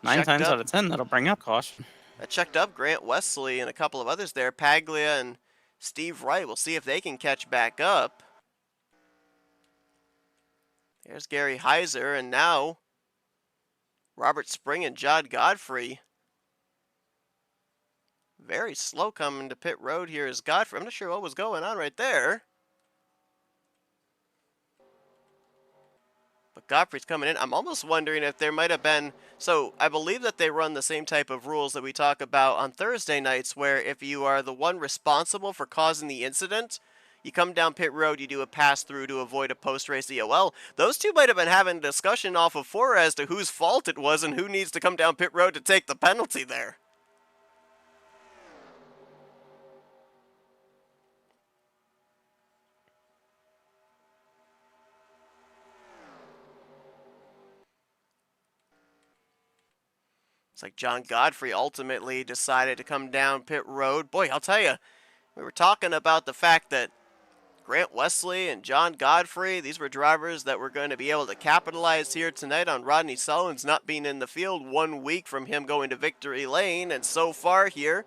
9 times out of 10, that'll bring up caution. That checked up Grant Wesley and a couple of others there. Paglia and Steve Wright. We'll see if they can catch back up. There's Gary Heiser, and now Robert Spring and John Godfrey. Very slow coming to pit road here is Godfrey. I'm not sure what was going on right there. But Godfrey's coming in. I'm almost wondering if there might have been... So I believe that they run the same type of rules that we talk about on Thursday nights, where if you are the one responsible for causing the incident, you come down pit road, you do a pass-through to avoid a post-race EOL. Those two might have been having a discussion off of 4 as to whose fault it was and who needs to come down pit road to take the penalty there. It's like John Godfrey ultimately decided to come down pit road. Boy, I'll tell you, we were talking about the fact that Grant Wesley and John Godfrey, these were drivers that were going to be able to capitalize here tonight on Rodney Sullivan's not being in the field 1 week from him going to victory lane. And so far here,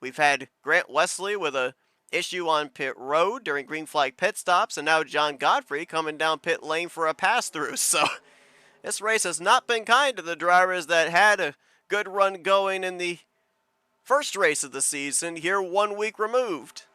we've had Grant Wesley with a issue on pit road during green flag pit stops, and now John Godfrey coming down pit lane for a pass-through. So this race has not been kind to the drivers that had a good run going in the first race of the season, here 1 week removed.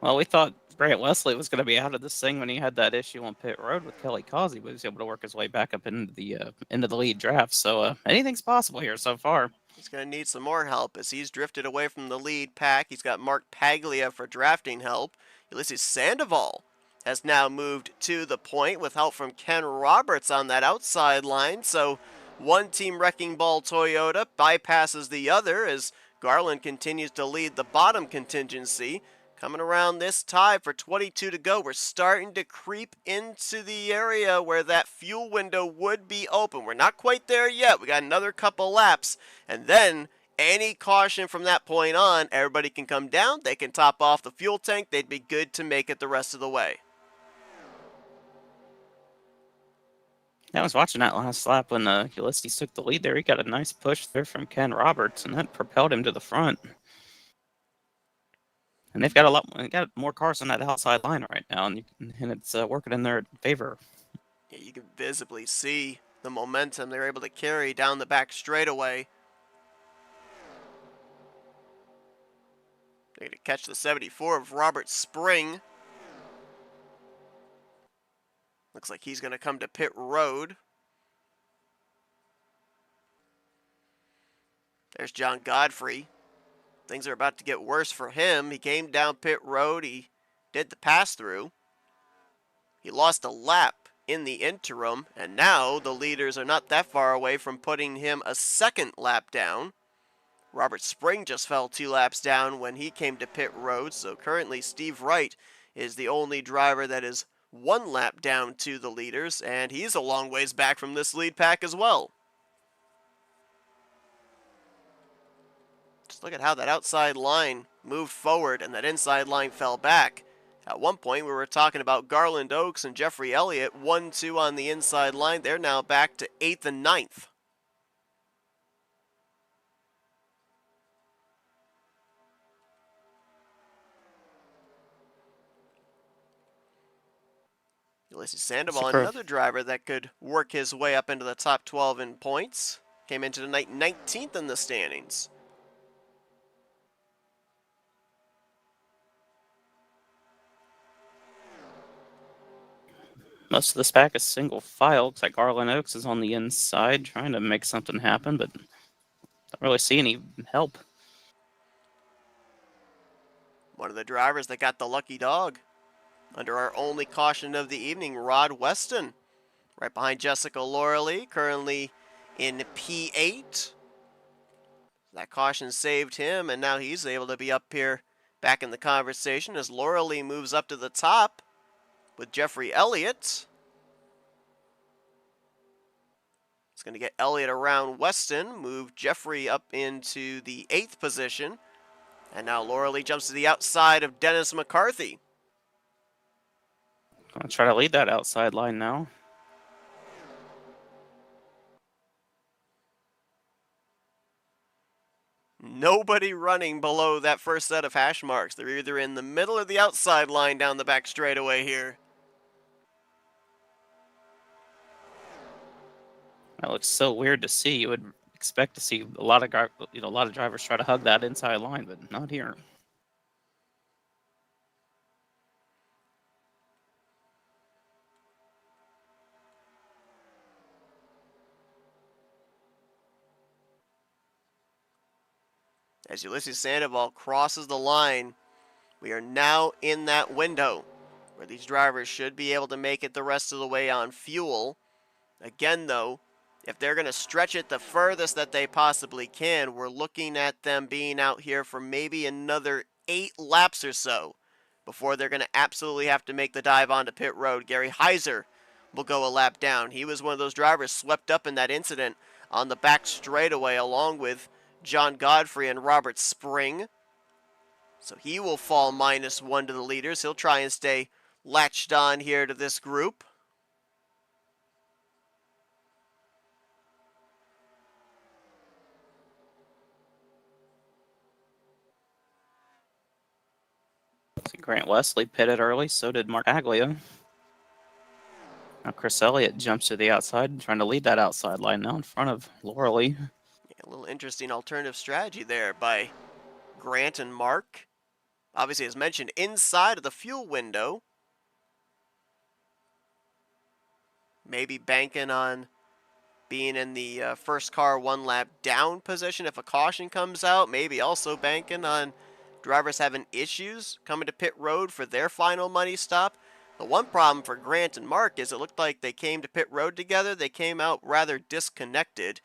Well, we thought Grant Wesley was going to be out of this thing when he had that issue on pit road with Kelly Causey, but he was able to work his way back up into the lead draft. So anything's possible here so far. He's going to need some more help as he's drifted away from the lead pack. He's got Mark Paglia for drafting help. Ulysses Sandoval has now moved to the point with help from Ken Roberts on that outside line. So one Team Wrecking Ball Toyota bypasses the other as Garland continues to lead the bottom contingency. Coming around this tie for 22 to go, we're starting to creep into the area where that fuel window would be open. We're not quite there yet. We got another couple laps, and then any caution from that point on, everybody can come down. They can top off the fuel tank. They'd be good to make it the rest of the way. I was watching that last lap when Ulysses took the lead there. He got a nice push there from Ken Roberts, and that propelled him to the front. And they've got more cars on that outside line right now, and it's working in their favor. Yeah, you can visibly see the momentum they're able to carry down the back straightaway. They're going to catch the 74 of Robert Spring. Looks like he's going to come to pit road. There's John Godfrey. Things are about to get worse for him. He came down pit road. He did the pass-through. He lost a lap in the interim, and now the leaders are not that far away from putting him a second lap down. Robert Spring just fell 2 laps down when he came to pit road, so currently Steve Wright is the only driver that is 1 lap down to the leaders, and he's a long ways back from this lead pack as well. Just look at how that outside line moved forward and that inside line fell back. At one point, we were talking about Garland Oaks and Jeffrey Elliott, 1-2 on the inside line. They're now back to 8th and 9th. Ulysses Sandoval, another driver that could work his way up into the top 12 in points. Came into the night 19th in the standings. Most of this pack is single file. Looks like Garland Oaks is on the inside trying to make something happen, but don't really see any help. One of the drivers that got the lucky dog. Under our only caution of the evening, Rod Weston. Right behind Jessica Loralee, currently in P8. That caution saved him, and now he's able to be up here back in the conversation as Loralee moves up to the top with Jeffrey Elliott. It's going to get Elliott around Weston, move Jeffrey up into the 8th position. And now Loralee jumps to the outside of Dennis McCarthy. I'll try to lead that outside line now. Nobody running below that first set of hash marks. They're either in the middle or the outside line down the back straightaway here. That looks so weird to see. You would expect to see a lot of drivers try to hug that inside line, but not here. As Ulysses Sandoval crosses the line, we are now in that window where these drivers should be able to make it the rest of the way on fuel. Again, though, if they're going to stretch it the furthest that they possibly can, we're looking at them being out here for maybe another 8 laps or so before they're going to absolutely have to make the dive onto pit road. Gary Heiser will go a lap down. He was one of those drivers swept up in that incident on the back straightaway along with John Godfrey and Robert Spring. So he will fall -1 to the leaders. He'll try and stay latched on here to this group. Grant Wesley pitted early, so did Mark Aglia. Now Chris Elliott jumps to the outside, trying to lead that outside line now in front of Lauralee. Yeah, a little interesting alternative strategy there by Grant and Mark. Obviously, as mentioned, inside of the fuel window. Maybe banking on being in the first car 1 lap down position if a caution comes out. Maybe also banking on drivers having issues coming to pit road for their final money stop. The one problem for Grant and Mark is it looked like they came to pit road together. They came out rather disconnected.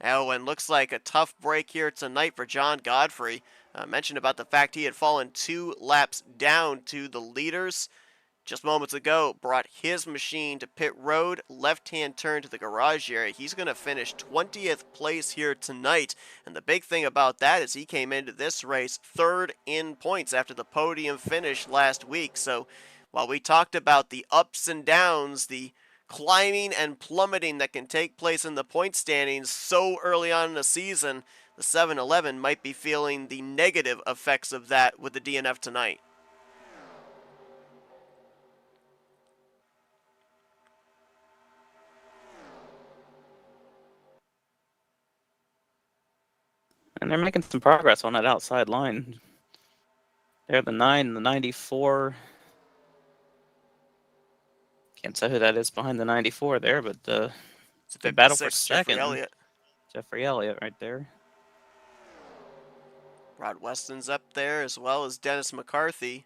Oh, and looks like a tough break here tonight for John Godfrey. Mentioned about the fact he had fallen 2 laps down to the leaders. Just moments ago, brought his machine to pit road, left-hand turn to the garage area. He's going to finish 20th place here tonight. And the big thing about that is he came into this race 3rd in points after the podium finish last week. So while we talked about the ups and downs, the climbing and plummeting that can take place in the point standings so early on in the season, the 7-Eleven might be feeling the negative effects of that with the DNF tonight. And they're making some progress on that outside line. They're the 9, the 94. Can't say who that is behind the 94 there, but it's the battle for 56, second. Jeffrey Elliott. Jeffrey Elliott right there. Rod Weston's up there as well as Dennis McCarthy.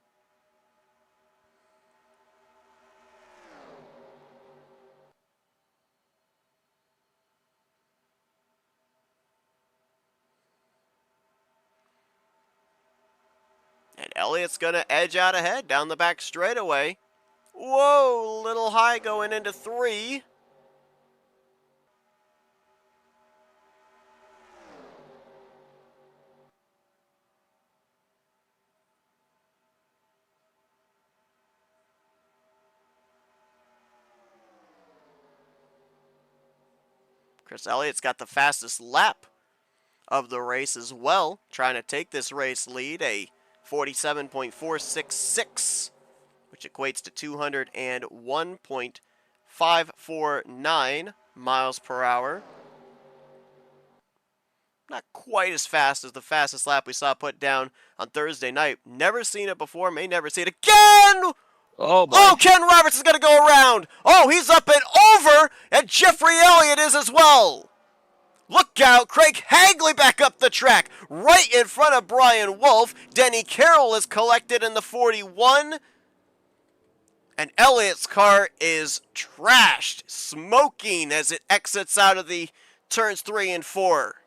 And Elliott's going to edge out ahead down the back straightaway. Whoa, little high going into 3. Chris Elliott's got the fastest lap of the race as well, trying to take this race lead, a 47.466, which equates to 201.549 miles per hour. Not quite as fast as the fastest lap we saw put down on Thursday night. Never seen it before, may never see it again! Oh, boy. Oh, Ken Roberts is going to go around. Oh, he's up and over, and Jeffrey Elliott is as well. Look out, Craig Hagley back up the track, right in front of Brian Wolf. Denny Carroll is collected in the 41. And Elliott's car is trashed, smoking as it exits out of the turns 3 and 4.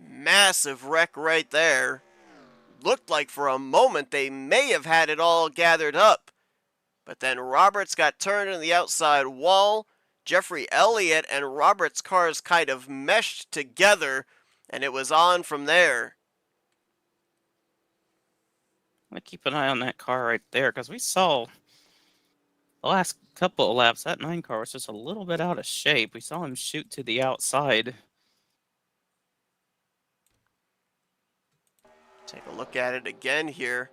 Massive wreck right there. Looked like for a moment they may have had it all gathered up. But then Roberts got turned in the outside wall. Jeffrey Elliott and Roberts' cars kind of meshed together, and it was on from there. I'm going to keep an eye on that car right there, because we saw the last couple of laps, that 9 car was just a little bit out of shape. We saw him shoot to the outside. Take a look at it again here.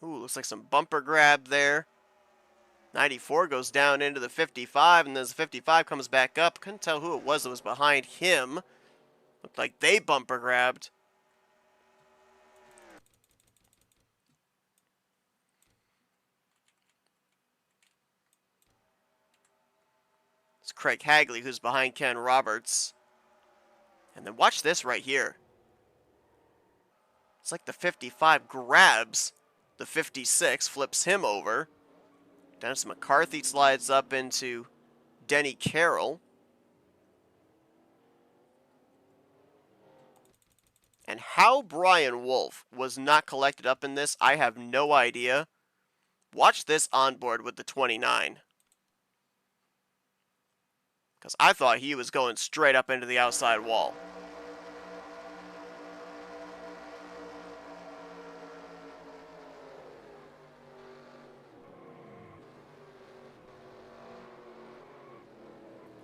Ooh, looks like some bumper grab there. 94 goes down into the 55, and then the 55 comes back up. Couldn't tell who it was that was behind him. Looked like they bumper grabbed. It's Craig Hagley who's behind Ken Roberts. And then watch this right here. It's like the 55 grabs the 56, flips him over. Dennis McCarthy slides up into Denny Carroll. And how Brian Wolf was not collected up in this, I have no idea. Watch this onboard with the 29. Because I thought he was going straight up into the outside wall.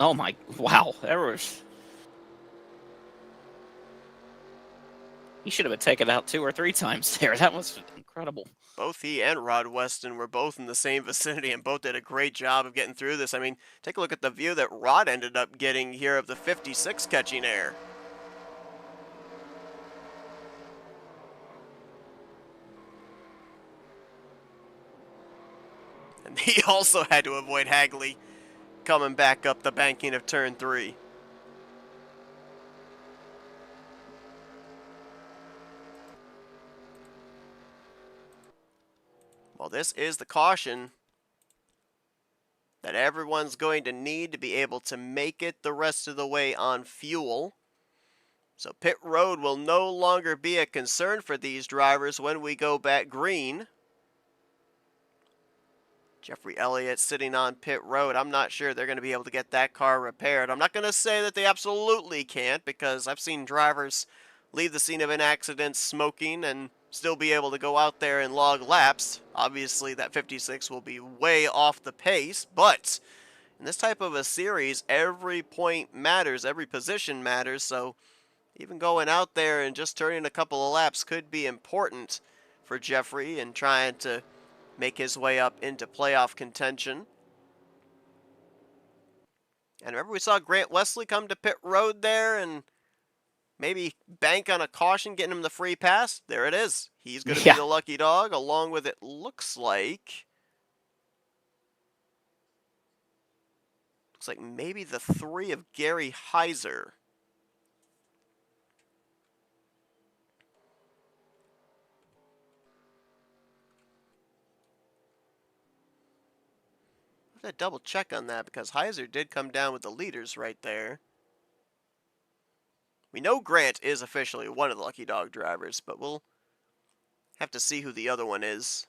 Oh my, wow, there was. He should have been taken out 2 or 3 times there. That was incredible. Both he and Rod Weston were both in the same vicinity and both did a great job of getting through this. I mean, take a look at the view that Rod ended up getting here of the 56 catching air. And he also had to avoid Hagley coming back up the banking of turn 3. Well, this is the caution that everyone's going to need to be able to make it the rest of the way on fuel. So pit road will no longer be a concern for these drivers when we go back green. Jeffrey Elliott sitting on pit road. I'm not sure they're going to be able to get that car repaired. I'm not going to say that they absolutely can't, because I've seen drivers leave the scene of an accident smoking and still be able to go out there and log laps. Obviously, that 56 will be way off the pace, but in this type of a series, every point matters, every position matters, so even going out there and just turning a couple of laps could be important for Jeffrey and trying to make his way up into playoff contention. And remember, we saw Grant Wesley come to pit road there and maybe bank on a caution, getting him the free pass. There it is. He's going to be the lucky dog, along with, it looks like maybe the 3 of Gary Heiser. I have to double check on that, because Heiser did come down with the leaders right there. We know Grant is officially one of the lucky dog drivers, but we'll have to see who the other one is.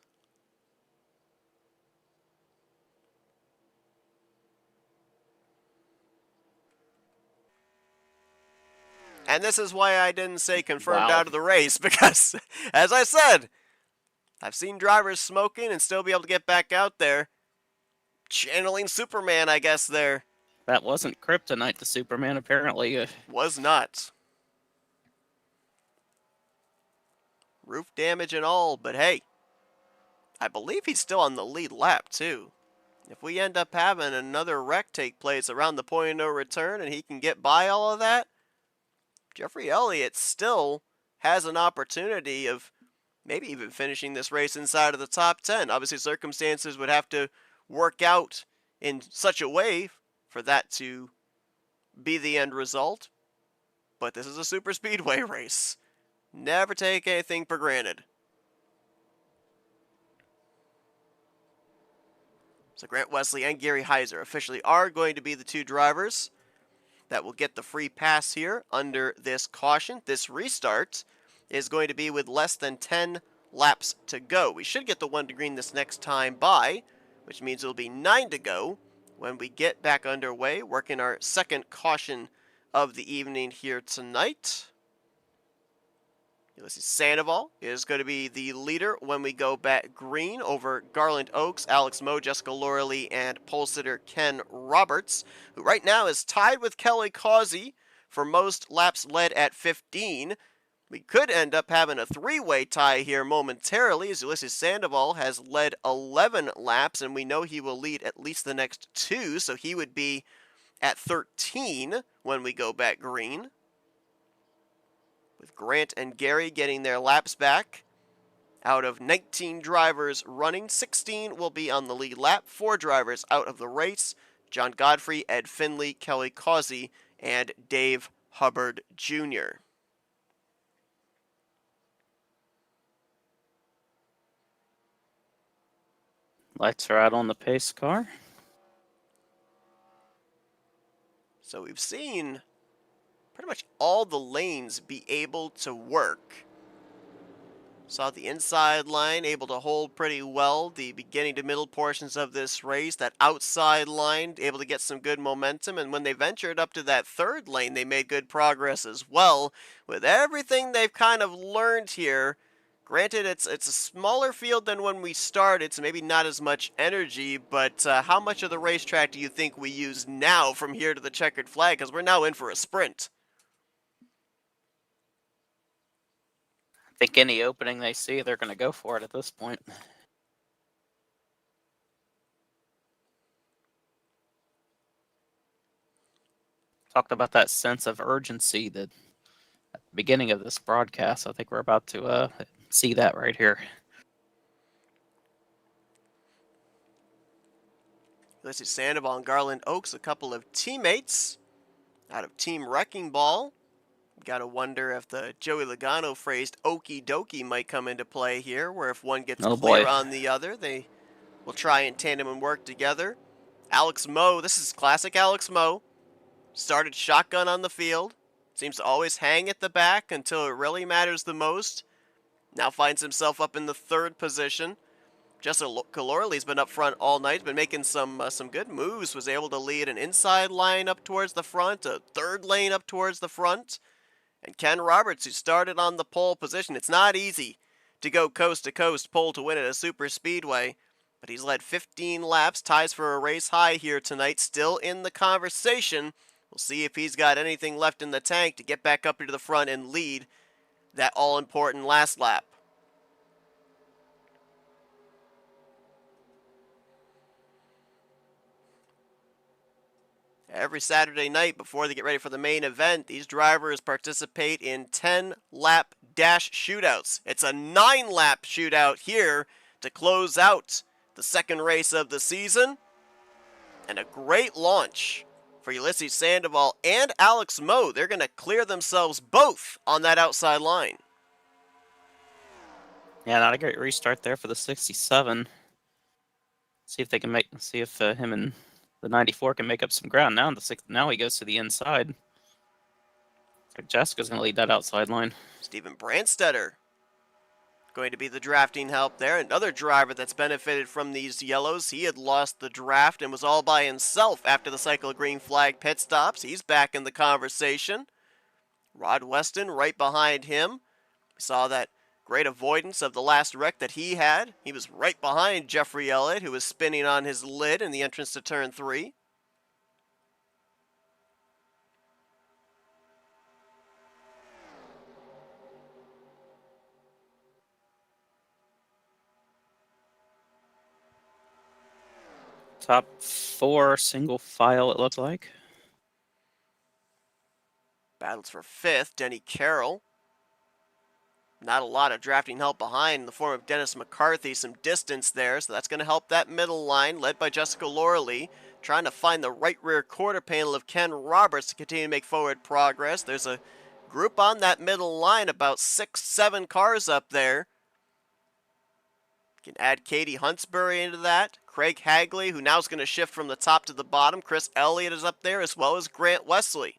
And this is why I didn't say confirmed out of the race, because, as I said, I've seen drivers smoking and still be able to get back out there. Channeling Superman, I guess, there. That wasn't kryptonite to Superman, apparently. Was not. Roof damage and all, but hey, I believe he's still on the lead lap, too. If we end up having another wreck take place around the point of no return and he can get by all of that, Jeffrey Elliott still has an opportunity of maybe even finishing this race inside of the top 10. Obviously, circumstances would have to work out in such a way for that to be the end result. But this is a super speedway race. Never take anything for granted. So Grant Wesley and Gary Heiser officially are going to be the 2 drivers that will get the free pass here under this caution. This restart is going to be with less than 10 laps to go. We should get the 1 to green this next time by, which means it'll be 9 to go when we get back underway, working our second caution of the evening here tonight. Ulysses Sandoval is going to be the leader when we go back green over Garland Oaks, Alex Moe, Jessica Lorley, and pole sitter Ken Roberts, who right now is tied with Kelly Causey for most laps led at 15. We could end up having a 3-way tie here momentarily, as Ulysses Sandoval has led 11 laps, and we know he will lead at least the next 2, so he would be at 13 when we go back green. With Grant and Gary getting their laps back. Out of 19 drivers running, 16 will be on the lead lap. 4 drivers out of the race. John Godfrey, Ed Finley, Kelly Causey, and Dave Hubbard Jr. Lights are out on the pace car. So we've seen pretty much all the lanes be able to work. Saw the inside line able to hold pretty well the beginning to middle portions of this race. That outside line able to get some good momentum, and when they ventured up to that third lane, they made good progress as well. With everything they've kind of learned here, granted it's a smaller field than when we started, so maybe not as much energy, but how much of the racetrack do you think we use now from here to the checkered flag? Because we're now in for a sprint. I think any opening they see, they're going to go for it at this point. Talked about that sense of urgency that at the beginning of this broadcast. I think we're about to see that right here. Ulysses Sandoval and Garland Oaks, a couple of teammates out of Team Wrecking Ball. Gotta wonder if the Joey Logano phrased okie dokie might come into play here, where if one gets clear on the other, they will try in tandem and work together. Alex Moe, this is classic Alex Moe. Started shotgun on the field. Seems to always hang at the back until it really matters the most. Now finds himself up in the third position. Jessica Calorley's been up front all night, been making some good moves. Was able to lead an inside line up towards the front, a third lane up towards the front. And Ken Roberts, who started on the pole position. It's not easy to go coast to coast pole to win at a super speedway, but he's led 15 laps, ties for a race high here tonight, still in the conversation. We'll see if he's got anything left in the tank to get back up into the front and lead that all-important last lap. Every Saturday night before they get ready for the main event, these drivers participate in 10-lap dash shootouts. It's a 9-lap shootout here to close out the second race of the season. And a great launch for Ulysses Sandoval and Alex Moe. They're going to clear themselves both on that outside line. Yeah, not a great restart there for the 67. See if they can see if him and the 94 can make up some ground. Now he goes to the inside. Looks like Jessica's going to lead that outside line. Steven Brandstetter going to be the drafting help there. Another driver that's benefited from these yellows. He had lost the draft and was all by himself after the cycle of green flag pit stops. He's back in the conversation. Rod Weston right behind him. We saw that great avoidance of the last wreck that he had. He was right behind Jeffrey Elliott, who was spinning on his lid in the entrance to turn 3. Top 4 single file, it looks like. Battles for 5th, Denny Carroll. Not a lot of drafting help behind in the form of Dennis McCarthy. Some distance there, so that's going to help that middle line, led by Jessica Lorley. Trying to find the right rear quarter panel of Ken Roberts to continue to make forward progress. There's a group on that middle line, about 6-7 cars up there. You can add Katie Huntsbury into that. Craig Hagley, who now is going to shift from the top to the bottom. Chris Elliott is up there, as well as Grant Wesley.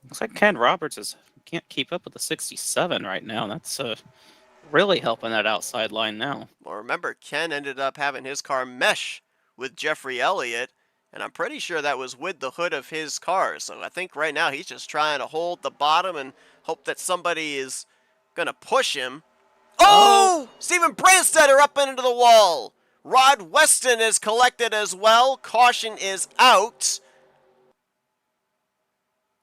Looks like Ken Roberts can't keep up with the 67 right now. That's really helping that outside line now. Well, remember, Ken ended up having his car mesh with Jeffrey Elliott, and I'm pretty sure that was with the hood of his car. So I think right now he's just trying to hold the bottom and hope that somebody is going to push him. Oh! Steven Brandstetter up into the wall. Rod Weston is collected as well. Caution is out.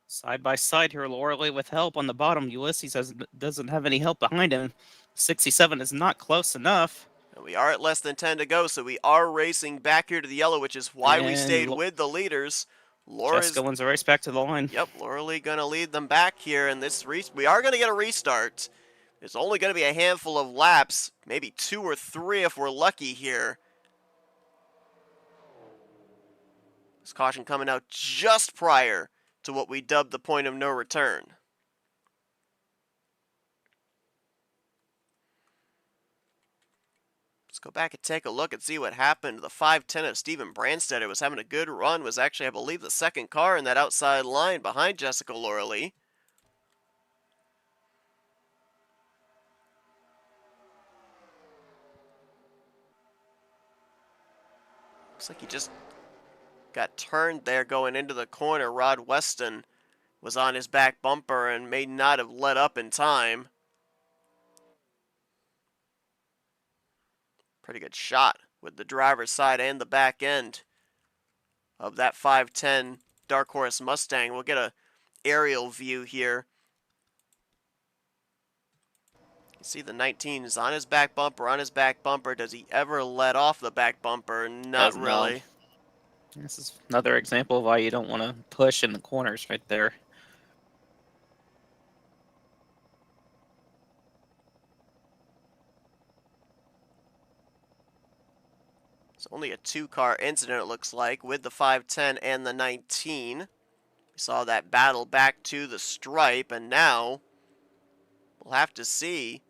Side by side here, Lorelei with help on the bottom. Ulysses doesn't have any help behind him. 67 is not close enough. And we are at less than 10 to go, so we are racing back here to the yellow, which is why we stayed with the leaders. Jessica wins the race back to the line. Yep, Lorelei going to lead them back here in this race. We are going to get a restart. It's only going to be a handful of laps, maybe 2 or 3 if we're lucky here. This caution coming out just prior to what we dubbed the point of no return. Let's go back and take a look and see what happened. The 510 of Steven Brandstetter was having a good run, was actually, I believe, the second car in that outside line behind Jessica Laura Lee. Looks like he just got turned there going into the corner. Rod Weston was on his back bumper and may not have let up in time. Pretty good shot with the driver's side and the back end of that 510 Dark Horse Mustang. We'll get a aerial view here. You see the 19 is on his back bumper, on his back bumper. Does he ever let off the back bumper? Not really. This is another example of why you don't want to push in the corners right there. It's only a two-car incident, it looks like, with the 510 and the 19. We saw that battle back to the stripe, and now we'll have to see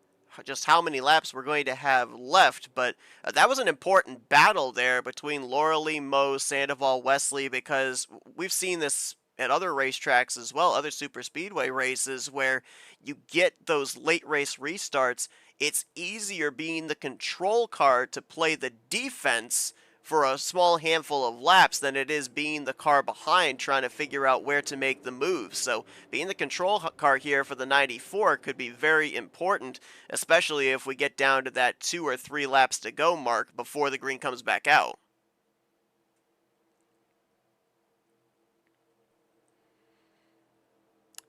just how many laps we're going to have left. But that was an important battle there between Laura Lee, Moe, Sandoval, Wesley, because we've seen this at other racetracks as well, other super speedway races, where you get those late race restarts. It's easier being the control car to play the defense for a small handful of laps than it is being the car behind trying to figure out where to make the moves. So being the control car here for the 94 could be very important, especially if we get down to that 2 or 3 laps to go mark before the green comes back out.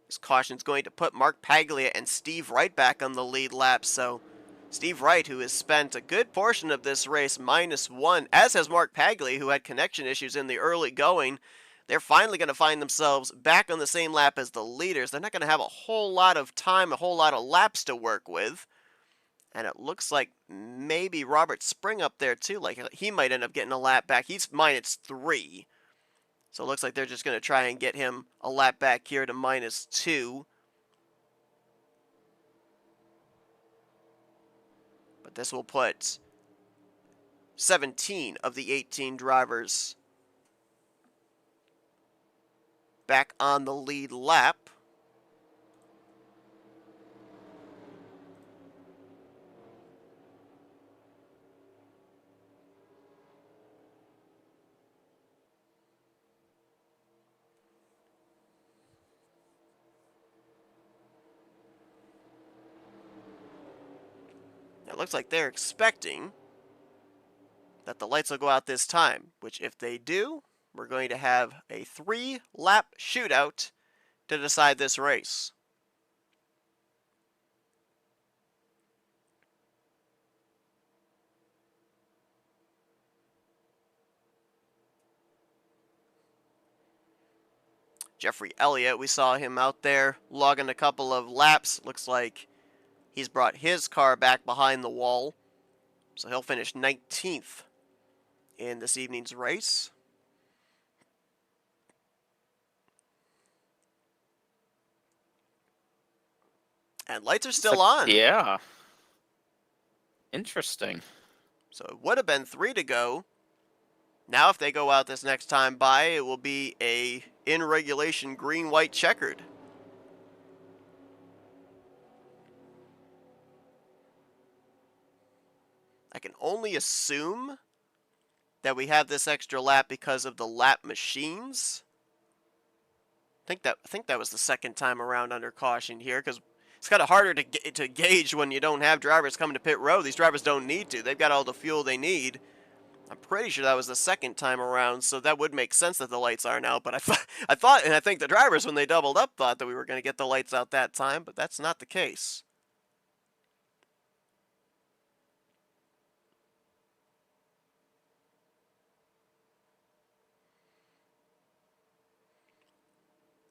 This caution's going to put Mark Paglia and Steve Wright back on the lead lap, so Steve Wright, who has spent a good portion of this race -1, as has Mark Paglia, who had connection issues in the early going. They're finally going to find themselves back on the same lap as the leaders. They're not going to have a whole lot of time, a whole lot of laps to work with. And it looks like maybe Robert Spring up there too. Like he might end up getting a lap back. He's -3. So it looks like they're just going to try and get him a lap back here to -2. But this will put 17 of the 18 drivers back on the lead lap. It looks like they're expecting that the lights will go out this time, which if they do, we're going to have a 3-lap shootout to decide this race. Jeffrey Elliott, we saw him out there logging a couple of laps. Looks like he's brought his car back behind the wall, so he'll finish 19th in this evening's race. And lights are still on. Yeah. Interesting. So it would have been 3 to go. Now if they go out this next time by, it will be a in regulation green-white checkered. I can only assume that we have this extra lap because of the lap machines. I think that was the second time around under caution here, because it's kind of harder to gauge when you don't have drivers coming to pit road. These drivers don't need to. They've got all the fuel they need. I'm pretty sure that was the second time around, so that would make sense that the lights aren't out. But I thought, and I think the drivers, when they doubled up, thought that we were going to get the lights out that time, but that's not the case.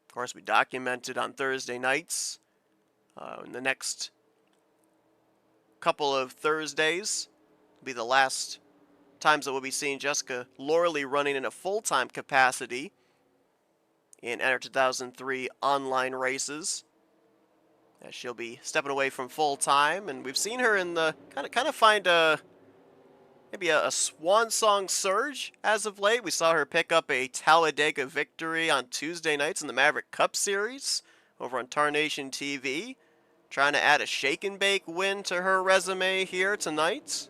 Of course, we documented on Thursday nights. In the next couple of Thursdays will be the last times that we'll be seeing Jessica Laura Lee running in a full-time capacity in Enter 2003 online races. As she'll be stepping away from full time, and we've seen her in the kind of find maybe a swan song surge as of late. We saw her pick up a Talladega victory on Tuesday nights in the Maverick Cup Series over on Tarnation TV. Trying to add a shake and bake win to her resume here tonight.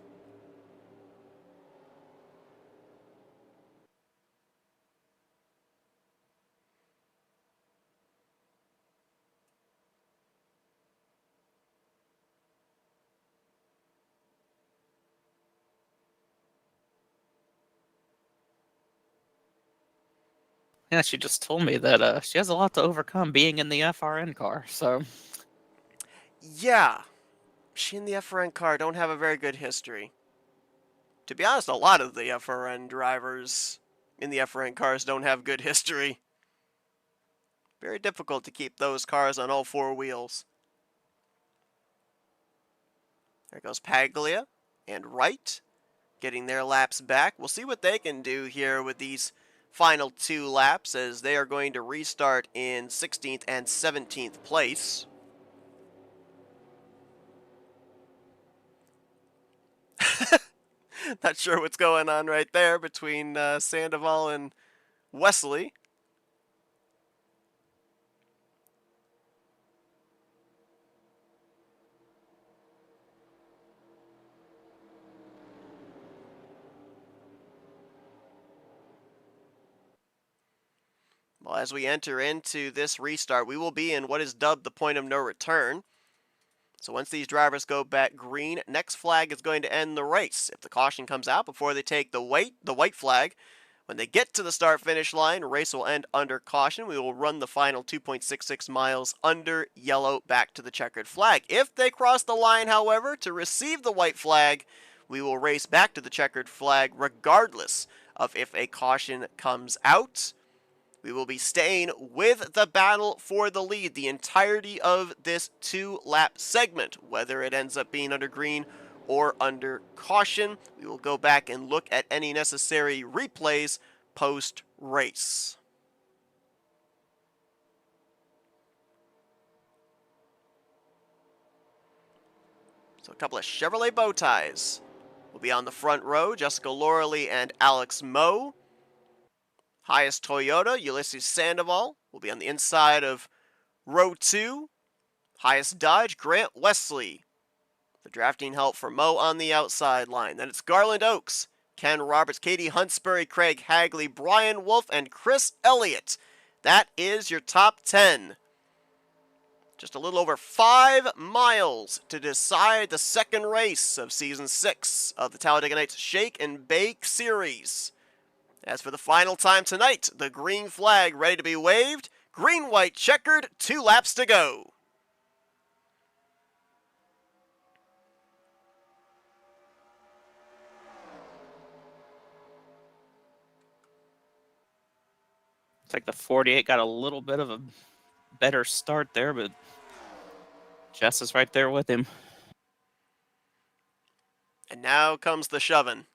Yeah, she just told me that she has a lot to overcome being in the FRN car. So Yeah, she and the FRN car don't have a very good history. To be honest, a lot of the FRN drivers in the FRN cars don't have good history. Very difficult to keep those cars on all four wheels. There goes Paglia and Wright, getting their laps back. We'll see what they can do here with these final 2 laps, as they are going to restart in 16th and 17th place. Not sure what's going on right there between Sandoval and Wesley. Well, as we enter into this restart, we will be in what is dubbed the point of no return. So once these drivers go back green, next flag is going to end the race. If the caution comes out before they take the white flag, when they get to the start-finish line, race will end under caution. We will run the final 2.66 miles under yellow back to the checkered flag. If they cross the line, however, to receive the white flag, we will race back to the checkered flag regardless of if a caution comes out. We will be staying with the battle for the lead the entirety of this 2-lap segment, whether it ends up being under green or under caution. We will go back and look at any necessary replays post-race. So a couple of Chevrolet bow ties will be on the front row. Jessica Loreley and Alex Moe. Highest Toyota, Ulysses Sandoval, will be on the inside of row 2. Highest Dodge, Grant Wesley. The drafting help for Moe on the outside line. Then it's Garland Oaks, Ken Roberts, Katie Huntsbury, Craig Hagley, Brian Wolf, and Chris Elliott. That is your top 10. Just a little over 5 miles to decide the second race of Season 6 of the Talladega Nights Shake and Bake Series. As for the final time tonight, the green flag ready to be waved. Green, white, checkered, 2 laps to go. it's like the 48 got a little bit of a better start there, but Jess is right there with him. And now comes the shoving.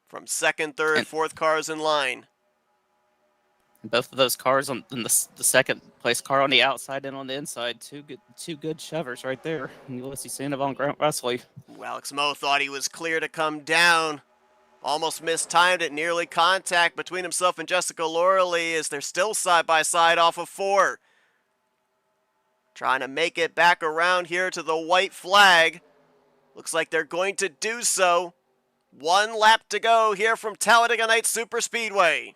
From second, third, fourth cars in line. Both of those cars on the second place car on the outside and on the inside, two good shovers right there. Ulysses Sandoval and Grant Wesley. Alex Moe thought he was clear to come down. Almost mistimed it, nearly contact between himself and Jessica Loreley as they're still side by side off of 4. Trying to make it back around here to the white flag. Looks like they're going to do so. 1 lap to go here from Talladega Nights Superspeedway.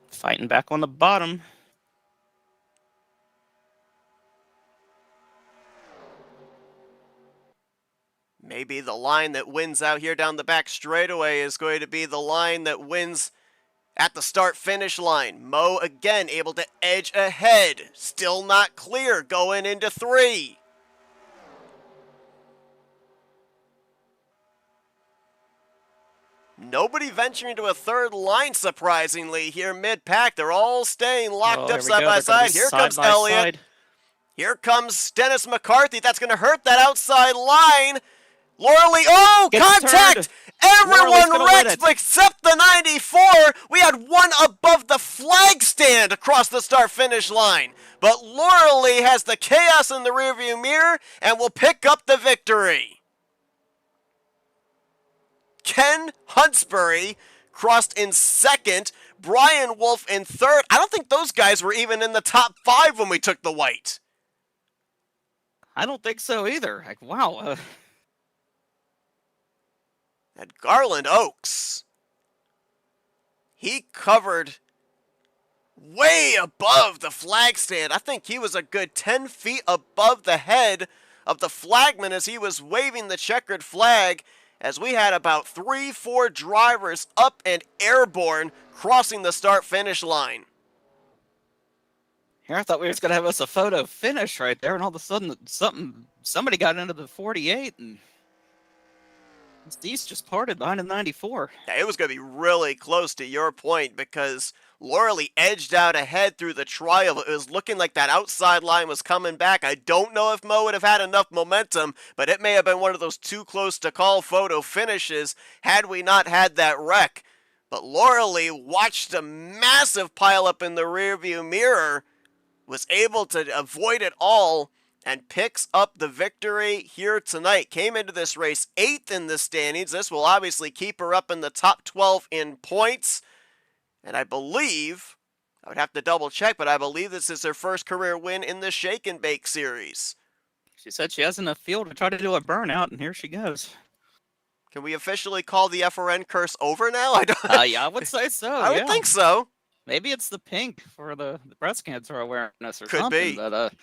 Fighting back on the bottom. Maybe the line that wins out here down the back straightaway is going to be the line that wins at the start-finish line. Moe again able to edge ahead. Still not clear going into 3. Nobody venturing to a third line, surprisingly, here mid-pack. They're all staying locked up side by side. Here comes Elliott. Here comes Dennis McCarthy. That's going to hurt that outside line. Loreley, oh, contact! Everyone gonna win wrecked it. except the 94. We had one above the flag stand across the start-finish line. But Laura Lee has the chaos in the rearview mirror and will pick up the victory. Ken Huntsbury crossed in second. Brian Wolf in third. I don't think those guys were even in the top 5 when we took the white. I don't think so either. Like, wow. And Garland Oaks, he covered way above the flag stand. I think he was a good 10 feet above the head of the flagman as he was waving the checkered flag, as we had about 3-4 drivers up and airborne crossing the start-finish line. Here, I thought we were going to have us a photo finish right there, and all of a sudden somebody got into the 48, and these just parted behind the 94. Yeah, it was going to be really close to your point because Laura Lee edged out ahead through the trial. It was looking like that outside line was coming back. I don't know if Mo would have had enough momentum, but it may have been one of those too close to call photo finishes had we not had that wreck. But Laura Lee watched a massive pileup in the rearview mirror, was able to avoid it all, and picks up the victory here tonight. Came into this race 8th in the standings. This will obviously keep her up in the top 12 in points. And I believe, I would have to double check, but I believe this is her first career win in the Shake and Bake series. She said she has enough fuel to try to do a burnout, and here she goes. Can we officially call the FRN curse over now? Yeah, I would say so. I would think so. Maybe it's the pink for the breast cancer awareness or Could something. be. But,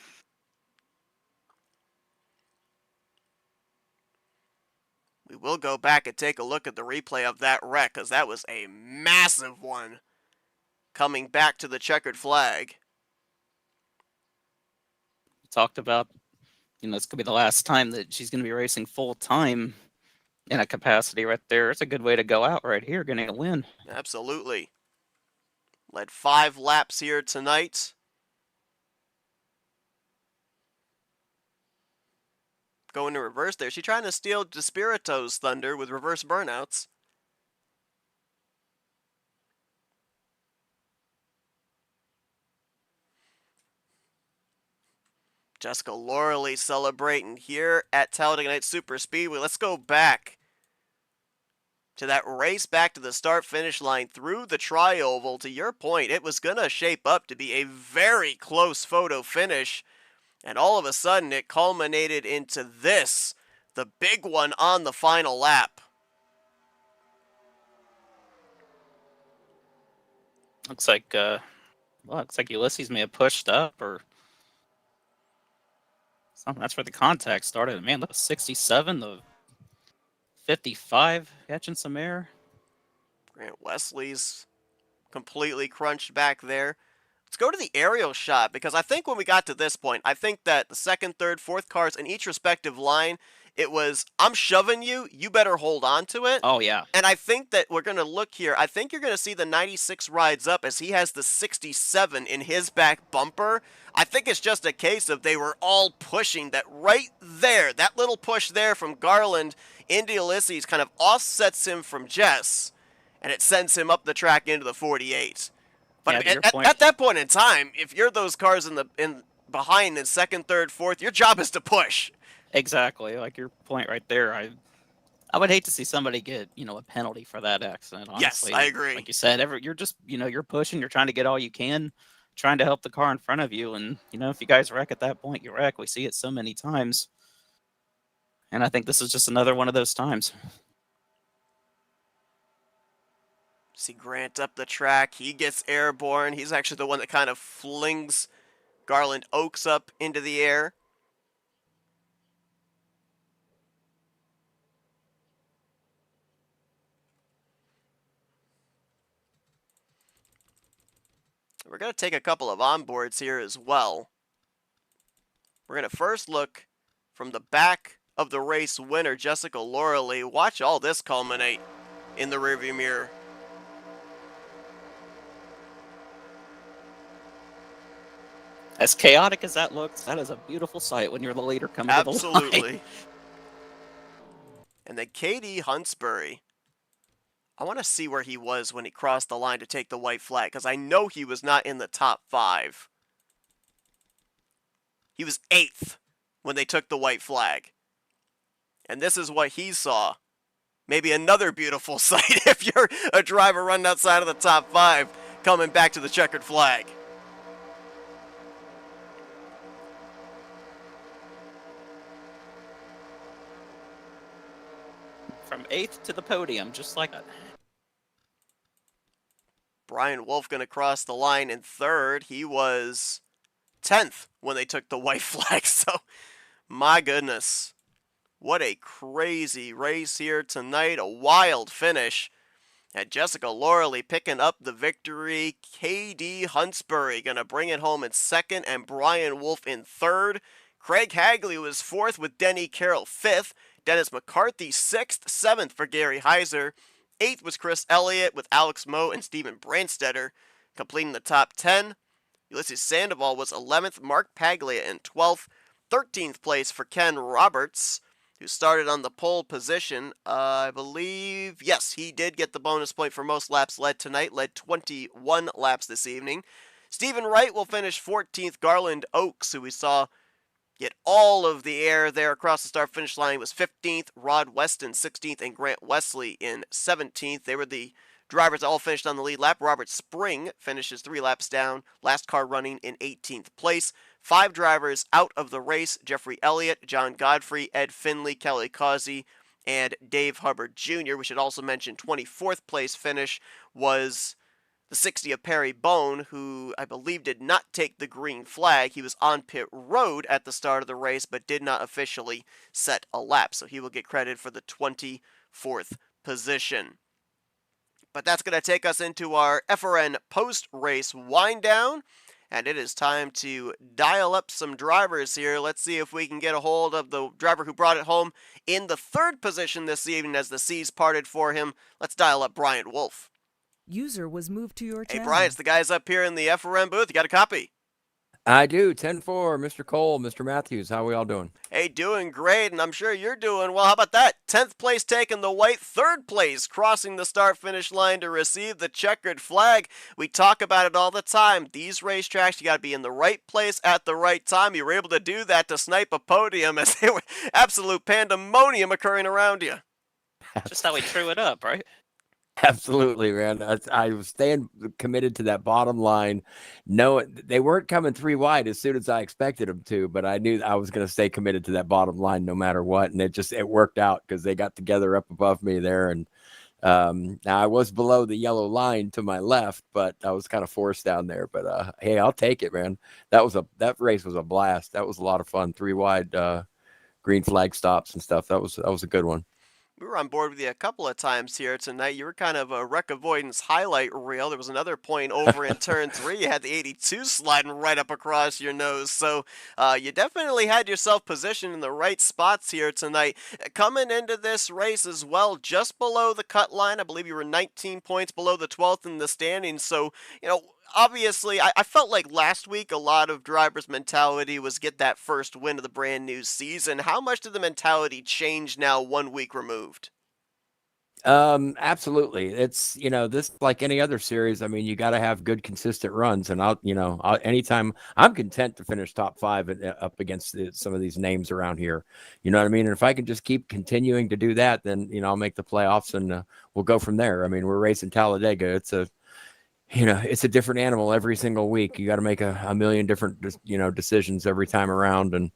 we will go back and take a look at the replay of that wreck, because that was a massive one coming back to the checkered flag. talked about, it's going to be the last time that she's going to be racing full time in a capacity right there. It's a good way to go out right here, getting a win. Absolutely. Led 5 laps here tonight. Going to reverse there. She trying to steal Despirito's thunder with reverse burnouts. Jessica Laura Lee celebrating here at Talladega Nights Super Speedway. Let's go back to that race back to the start-finish line through the tri-oval. To your point, it was going to shape up to be a very close photo finish. And all of a sudden, it culminated into this, the big one on the final lap. Looks like Ulysses may have pushed up or something. That's where the contact started. Man, look, 67 to 55, catching some air. Grant Wesley's completely crunched back there. Let's go to the aerial shot, because I think when we got to this point, I think that the second, third, fourth cars in each respective line, it was, I'm shoving you, you better hold on to it. Oh, yeah. And I think that we're going to look here. I think you're going to see the 96 rides up as he has the 67 in his back bumper. I think it's just a case of they were all pushing that right there. That little push there from Garland into Ulysses kind of offsets him from Jess, and it sends him up the track into the 48. But Yeah, at that point in time, if you're those cars in behind in second, third, fourth, your job is to push. Exactly, like your point right there. I would hate to see somebody get, a penalty for that accident, honestly. Yes, I agree. Like you said, you're just, you're pushing, you're trying to get all you can, trying to help the car in front of you. And, if you guys wreck at that point, you wreck. We see it so many times. And I think this is just another one of those times. See Grant up the track. He gets airborne. He's actually the one that kind of flings Garland Oaks up into the air. We're going to take a couple of onboards here as well. We're going to first look from the back of the race winner, Jessica Laura Lee. Watch all this culminate in the rearview mirror. As chaotic as that looks, that is a beautiful sight when you're the leader coming to the line. Absolutely. And then Katie Huntsbury I want to see where he was when he crossed the line to take the white flag, because I know he was not in the top 5. He was 8th when they took the white flag. And this is what he saw. Maybe another beautiful sight if you're a driver running outside of the top 5 coming back to the checkered flag. From 8th to the podium, just like that. Brian Wolf going to cross the line in 3rd. He was 10th when they took the white flag. So, my goodness. What a crazy race here tonight. A wild finish. And Jessica Lorley picking up the victory. KD Huntsbury going to bring it home in 2nd, and Brian Wolf in 3rd. Craig Hagley was 4th with Denny Carroll 5th. Dennis McCarthy 6th, 7th for Gary Heiser. 8th was Chris Elliott with Alex Moe and Steven Brandstetter completing the top 10. Ulysses Sandoval was 11th, Mark Paglia in 12th. 13th place for Ken Roberts, who started on the pole position. I believe, yes, he did get the bonus point for most laps led tonight, led 21 laps this evening. Stephen Wright will finish 14th. Garland Oakes, who we saw get all of the air there across the start-finish line, was 15th. Rod Weston 16th, and Grant Wesley in 17th. They were the drivers that all finished on the lead lap. Robert Spring finishes 3 laps down, last car running in 18th place. 5 drivers out of the race: Jeffrey Elliott, John Godfrey, Ed Finley, Kelly Causey, and Dave Hubbard Jr. We should also mention 24th place finish was the 60 of Perry Bone, who I believe did not take the green flag. He was on pit road at the start of the race, but did not officially set a lap, so he will get credit for the 24th position. But that's going to take us into our FRN post-race wind-down, and it is time to dial up some drivers here. Let's see if we can get a hold of the driver who brought it home in the 3rd position this evening as the seas parted for him. Let's dial up Brian Wolf. User was moved to your channel. Hey, Brian, it's the guys up here in the FRN booth. You got a copy? I do. 10-4, Mr. Cole, Mr. Matthews. How we all doing? Hey, doing great, and I'm sure you're doing well. How about that? 10th place taking the white, 3rd place crossing the start-finish line to receive the checkered flag. We talk about it all the time. These racetracks, you got to be in the right place at the right time. You were able to do that to snipe a podium as there were absolute pandemonium occurring around you. Just how we threw it up, right? Absolutely, man. I was staying committed to that bottom line. No, they weren't coming 3 wide as soon as I expected them to, but I knew I was going to stay committed to that bottom line no matter what. And it worked out because they got together up above me there. And now I was below the yellow line to my left, but I was kind of forced down there. But hey, I'll take it, man. That race was a blast. That was a lot of fun. 3 wide green flag stops and stuff. That was a good one. We were on board with you a couple of times here tonight. You were kind of a wreck avoidance highlight reel. There was another point over in turn 3. You had the 82 sliding right up across your nose. So you definitely had yourself positioned in the right spots here tonight. Coming into this race as well, just below the cut line. I believe you were 19 points below the 12th in the standings. So, obviously, I felt like last week a lot of drivers' mentality was get that first win of the brand new season. How much did the mentality change now 1 week removed? Absolutely. It's, this like any other series. I mean, you got to have good, consistent runs. And anytime I'm content to finish top 5 up against some of these names around here. You know what I mean? And if I can just keep continuing to do that, then, I'll make the playoffs and we'll go from there. I mean, we're racing Talladega. It's a different animal every single week. You got to make a million different, decisions every time around. And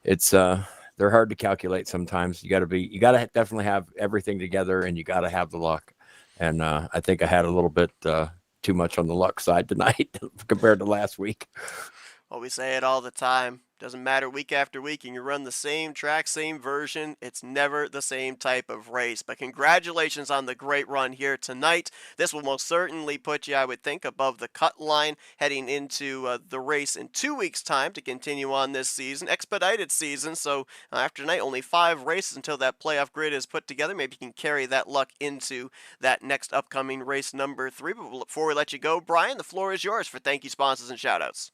it's, they're hard to calculate sometimes. You got to definitely have everything together, and you got to have the luck. And I think I had a little bit too much on the luck side tonight compared to last week. Well, we say it all the time. Doesn't matter week after week, and you run the same track, same version. It's never the same type of race. But congratulations on the great run here tonight. This will most certainly put you, I would think, above the cut line heading into the race in 2 weeks' time to continue on this season. Expedited season, so after tonight, only 5 races until that playoff grid is put together. Maybe you can carry that luck into that next upcoming race number 3. But before we let you go, Brian, the floor is yours for thank you, sponsors, and shout-outs.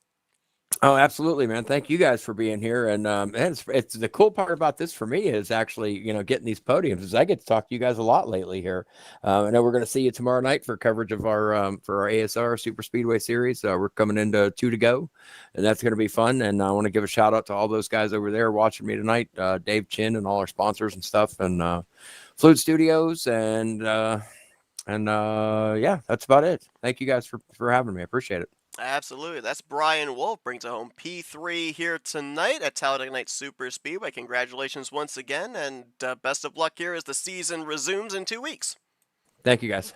Oh, absolutely, man. Thank you guys for being here. And it's the cool part about this for me is actually, getting these podiums is I get to talk to you guys a lot lately here. I know we're going to see you tomorrow night for coverage of for our ASR Super Speedway Series. We're coming into 2 to go, and that's going to be fun. And I want to give a shout out to all those guys over there watching me tonight, Dave Chin and all our sponsors and stuff, and Fluid Studios, and yeah, that's about it. Thank you guys for having me. I appreciate it. Absolutely. That's Brian Wolf. Brings it home P3 here tonight at Talladega Night Super Speedway. Congratulations once again, and best of luck here as the season resumes in 2 weeks. Thank you, guys.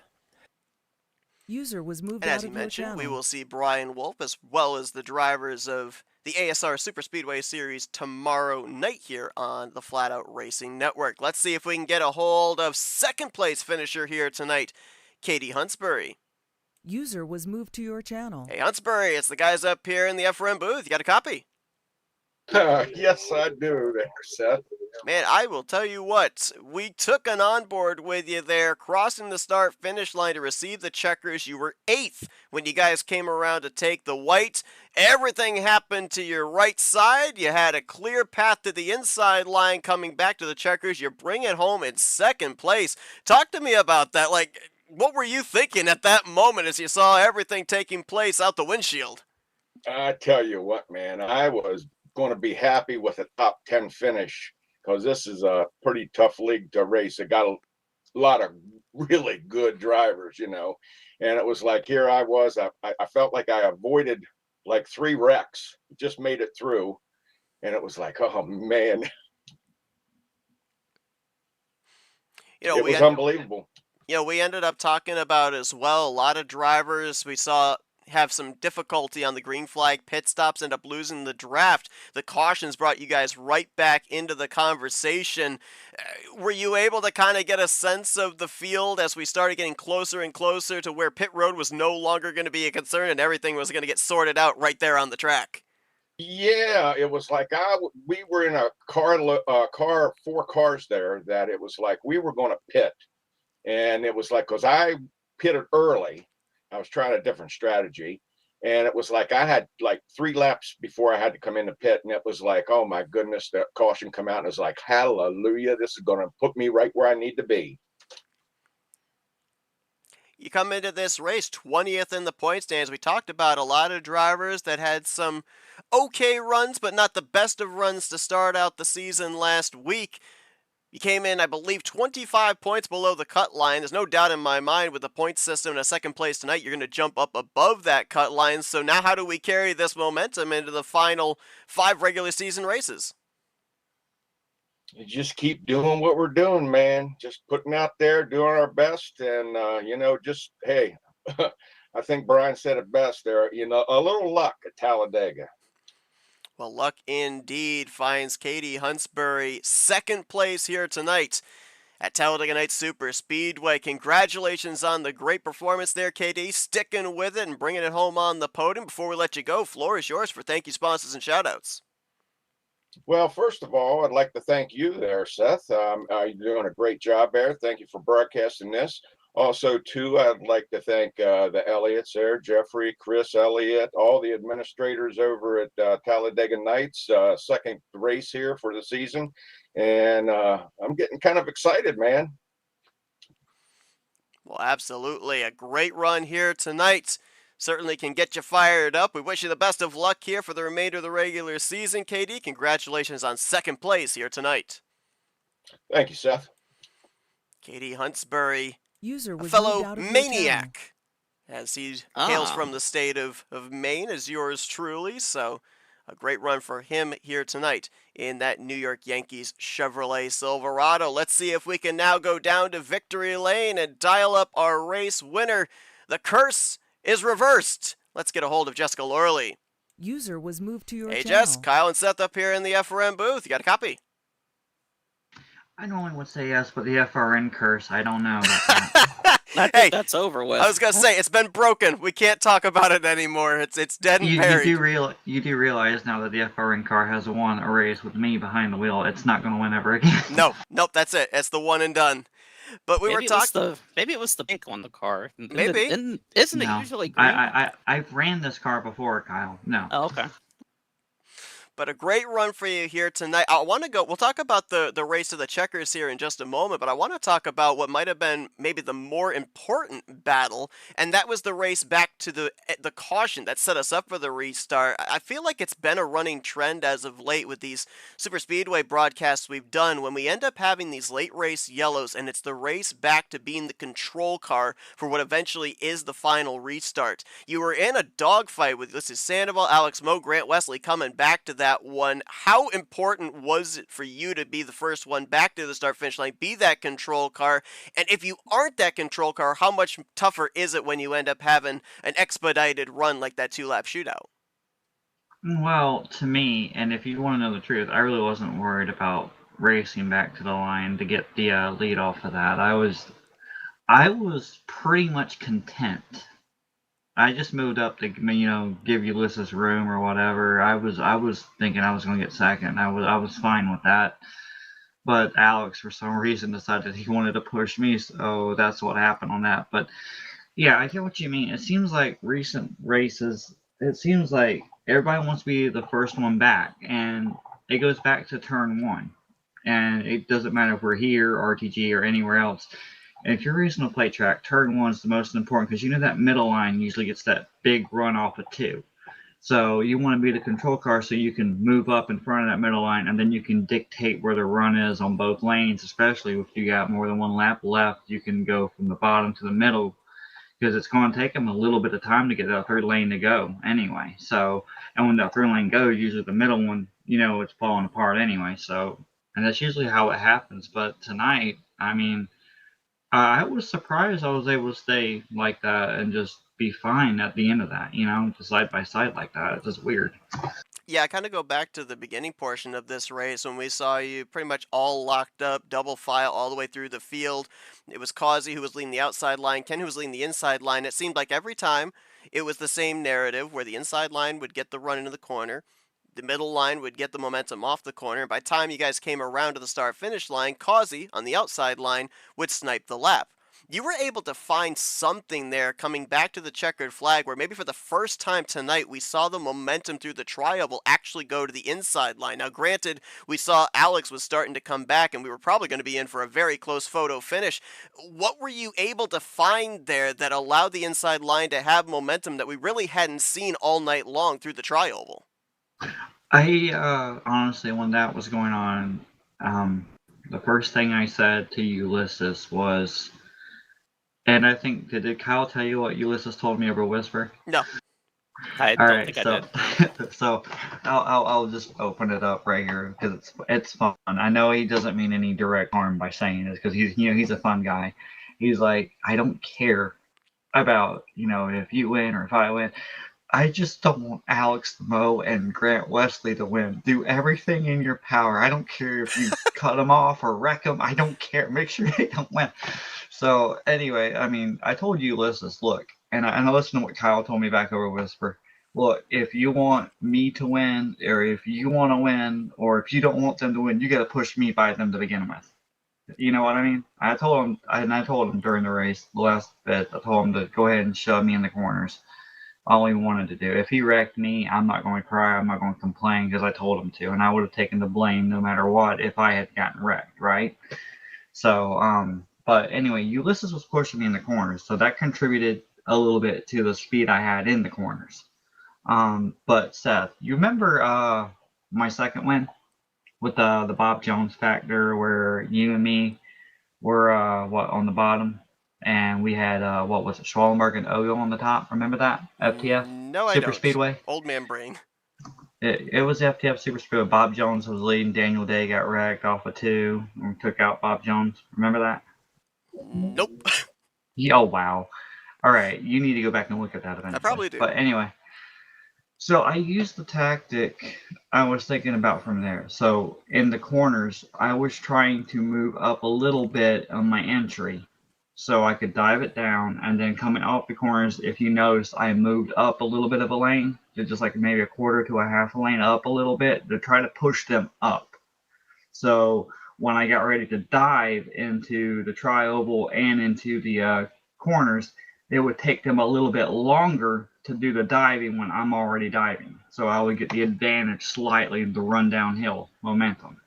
User was moved And out as you of your mentioned, channel. we will see Brian Wolf as well as the drivers of the ASR Super Speedway Series tomorrow night here on the Flatout Racing Network. Let's see if we can get a hold of second place finisher here tonight, Katie Huntsbury. User was moved to your channel. Hey, Huntsbury, it's the guys up here in the FRM booth. You got a copy? Yes, I do there, Seth. Man, I will tell you what, we took an onboard with you there, crossing the start-finish line to receive the checkers. You were 8th when you guys came around to take the white. Everything happened to your right side. You had a clear path to the inside line coming back to the checkers. You bring it home in second place. Talk to me about that. Like, what were you thinking at that moment as you saw everything taking place out the windshield? I tell you what, man, I was going to be happy with a top 10 finish because this is a pretty tough league to race. It got a lot of really good drivers, and it was like, here I was. I felt like I avoided like 3 wrecks, just made it through. And it was like, oh, man. It was unbelievable. We ended up talking about as well, a lot of drivers we saw have some difficulty on the green flag pit stops, end up losing the draft. The cautions brought you guys right back into the conversation. Were you able to kind of get a sense of the field as we started getting closer and closer to where pit road was no longer going to be a concern and everything was going to get sorted out right there on the track? Yeah, it was like we were in a car, 4 cars there, that it was like we were going to pit. And it was like, because I pitted early, I was trying a different strategy. And it was like I had like 3 laps before I had to come in the pit. And it was like, oh my goodness, the caution come out. And it was like, hallelujah, this is going to put me right where I need to be. You come into this race 20th in the point stands. We talked about a lot of drivers that had some okay runs, but not the best of runs to start out the season last week. You came in, I believe, 25 points below the cut line. There's no doubt in my mind with the point system in a second place tonight, you're going to jump up above that cut line. So now how do we carry this momentum into the final 5 regular season races? You just keep doing what we're doing, man. Just putting out there, doing our best. And, just, hey, I think Brian said it best there, a little luck at Talladega. Well, luck indeed finds Katie Huntsbury second place here tonight at Talladega Night Super Speedway. Congratulations on the great performance there, KD. Sticking with it and bringing it home on the podium. Before we let you go, floor is yours for thank you, sponsors, and shout-outs. Well, first of all, I'd like to thank you there, Seth. You're doing a great job there. Thank you for broadcasting this. Also, too, I'd like to thank the Elliots there, Jeffrey, Chris, Elliott, all the administrators over at Talladega Nights, second race here for the season. And I'm getting kind of excited, man. Well, absolutely. A great run here tonight. Certainly can get you fired up. We wish you the best of luck here for the remainder of the regular season, KD. Congratulations on second place here tonight. Thank you, Seth. Katie Huntsbury, User a was fellow moved out of your maniac, as he hails from the state of Maine, as yours truly. So a great run for him here tonight in that New York Yankees Chevrolet Silverado. Let's see if we can now go down to victory lane and dial up our race winner. The curse is reversed. Let's get a hold of Jessica Lorley. User was moved to your Hey, channel. Jess, Kyle and Seth up here in the FRM booth. You got a copy? I normally would say yes, but the FRN curse, I don't know. Hey, that's over with. I was gonna say it's been broken. We can't talk about it anymore. It's dead and buried. You do realize now that the FRN car has won a race with me behind the wheel. It's not going to win ever again. Nope, that's it. It's the one and done. But we were talking. Maybe it was the pink on the car. Maybe. Isn't it No. usually green? I've ran this car before, Kyle. No. Oh, okay. But a great run for you here tonight. I want to go. We'll talk about the race of the checkers here in just a moment, but I want to talk about what might have been maybe the more important battle, and that was the race back to the caution that set us up for the restart. I feel like it's been a running trend as of late with these super speedway broadcasts we've done when we end up having these late race yellows, and it's the race back to being the control car for what eventually is the final restart. You were in a dogfight with this is Sandoval, Alex Moe, Grant Wesley coming back to that one. How important was it for you to be the first one back to the start finish line, be that control car? And if you aren't that control car, how much tougher is it when you end up having an expedited run like that 2-lap shootout? Well, to me, and if you want to know the truth, I really wasn't worried about racing back to the line to get the lead off of that. I was pretty much content. I just moved up to give Ulysses room or whatever. I was thinking I was going to get second. I was fine with that. But Alex, for some reason, decided he wanted to push me, so that's what happened on that. But yeah, I get what you mean. It seems like recent races, it seems like everybody wants to be the first one back, and it goes back to turn one. And it doesn't matter if we're here, RTG, or anywhere else. And if you're racing a plate track, turn one is the most important because that middle line usually gets that big run off of two. So you want to be the control car so you can move up in front of that middle line, and then you can dictate where the run is on both lanes, especially if you got more than one lap left. You can go from the bottom to the middle because it's going to take them a little bit of time to get that third lane to go anyway. So, and when that third lane goes, usually the middle one, it's falling apart anyway. So, and that's usually how it happens. But tonight, I mean, I was surprised I was able to stay like that and just be fine at the end of that, just side by side like that. It's just weird. Yeah, I kind of go back to the beginning portion of this race when we saw you pretty much all locked up, double file all the way through the field. It was Causey who was leading the outside line, Ken who was leading the inside line. It seemed like every time it was the same narrative where the inside line would get the run into the corner, the middle line would get the momentum off the corner, and by the time you guys came around to the start-finish line, Causey on the outside line would snipe the lap. You were able to find something there coming back to the checkered flag where maybe for the first time tonight we saw the momentum through the tri-oval actually go to the inside line. Now granted, we saw Alex was starting to come back and we were probably going to be in for a very close photo finish. What were you able to find there that allowed the inside line to have momentum that we really hadn't seen all night long through the tri-oval? I honestly, when that was going on, the first thing I said to Ulysses was, and I think, did Kyle tell you what Ulysses told me over whisper? No. I don't think I did. So I'll just open it up right here because it's fun. I know he doesn't mean any direct harm by saying this because he's a fun guy. He's like, I don't care about if you win or if I win. I just don't want Alex Moe and Grant Wesley to win. Do everything in your power. I don't care if you cut them off or wreck them. I don't care. Make sure they don't win. So anyway, I mean, I told Ulysses, look, and I listened to what Kyle told me back over Whisper. Look, if you want me to win, or if you want to win, or if you don't want them to win, you got to push me by them to begin with. You know what I mean? I told him during the race, the last bit, I told him to go ahead and shove me in the corners. All he wanted to do. If he wrecked me, I'm not going to cry. I'm not going to complain because I told him to, and I would have taken the blame no matter what if I had gotten wrecked, right? So, but anyway, Ulysses was pushing me in the corners, so that contributed a little bit to the speed I had in the corners. But Seth, you remember my second win with the Bob Jones factor where you and me were on the bottom? And we had, what was it, Schwallenberg and Oyo on the top. Remember that? FTF? No, I Super don't. Speedway? Old man brain. It was FTF Super Speedway. Bob Jones was leading. Daniel Day got wrecked off of 2 and took out Bob Jones. Remember that? Nope. Oh, wow. All right. You need to go back and look at that eventually. I probably do. But anyway. So I used the tactic I was thinking about from there. So in the corners, I was trying to move up a little bit on my entry so I could dive it down, and then coming off the corners, if you notice, I moved up a little bit of a lane, just like maybe a quarter to a half a lane up a little bit to try to push them up. So when I got ready to dive into the tri-oval and into the corners, it would take them a little bit longer to do the diving when I'm already diving. So I would get the advantage slightly of the run downhill momentum.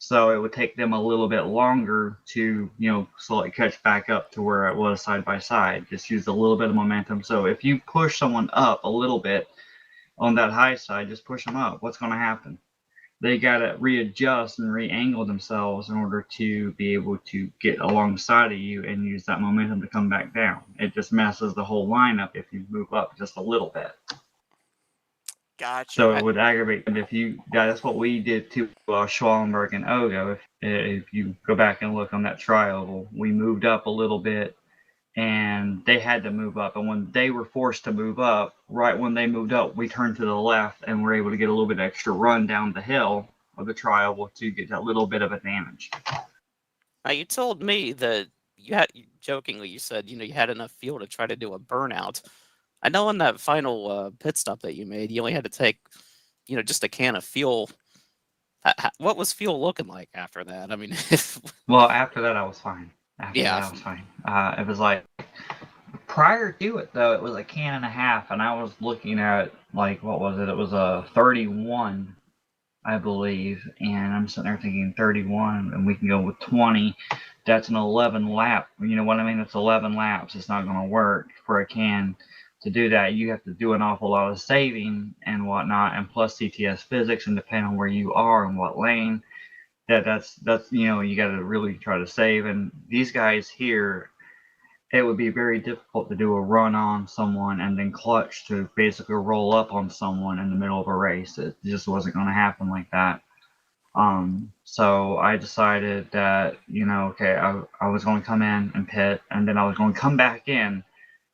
So it would take them a little bit longer to, slowly catch back up to where it was side by side. Just use a little bit of momentum. So if you push someone up a little bit on that high side, just push them up. What's going to happen? They got to readjust and re-angle themselves in order to be able to get alongside of you and use that momentum to come back down. It just messes the whole lineup if you move up just a little bit. Gotcha. So it would aggravate them if you. That's what we did to Schwallenberg and Ogo. If you go back and look on that trioval, we moved up a little bit, and they had to move up. And when they were forced to move up, right when they moved up, we turned to the left and were able to get a little bit extra run down the hill of the trioval to get that little bit of advantage. Now, you told me that you had, jokingly, you said, you had enough fuel to try to do a burnout. I know in that final pit stop that you made, you only had to take, just a can of fuel. What was fuel looking like after that? I mean, well, after that, I was fine. After yeah, that, I was fine. It was like, prior to it, though, it was a can and a half, and I was looking at, what was it? It was a 31, I believe, and I'm sitting there thinking 31, and we can go with 20. That's an 11 lap. You know what I mean? It's 11 laps. It's not going to work for a can. To do that, you have to do an awful lot of saving and whatnot, and plus CTS physics, and depending on where you are and what lane, that's you got to really try to save. And these guys here, it would be very difficult to do a run on someone and then clutch to basically roll up on someone in the middle of a race. It just wasn't going to happen like that. So I decided that, okay, I was going to come in and pit, and then I was going to come back in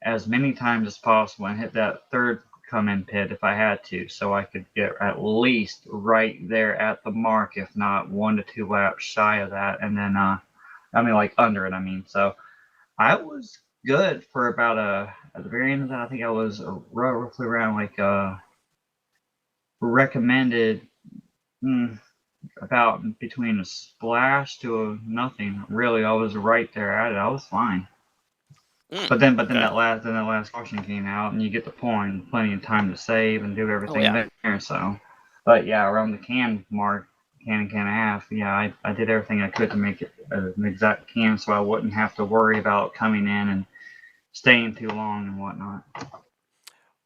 as many times as possible and hit that third come in pit if I had to, so I could get at least right there at the mark, if not 1 to 2 laps shy of that, and then, under it, So I was good for about at the very end of that, I think I was roughly around recommended about between a splash to a nothing. Really, I was right there at it. I was fine. But then that last caution came out, and you get the point, plenty of time to save and do everything there. So, but yeah, around the can mark, can and a half, yeah, I did everything I could to make it an exact can, so I wouldn't have to worry about coming in and staying too long and whatnot.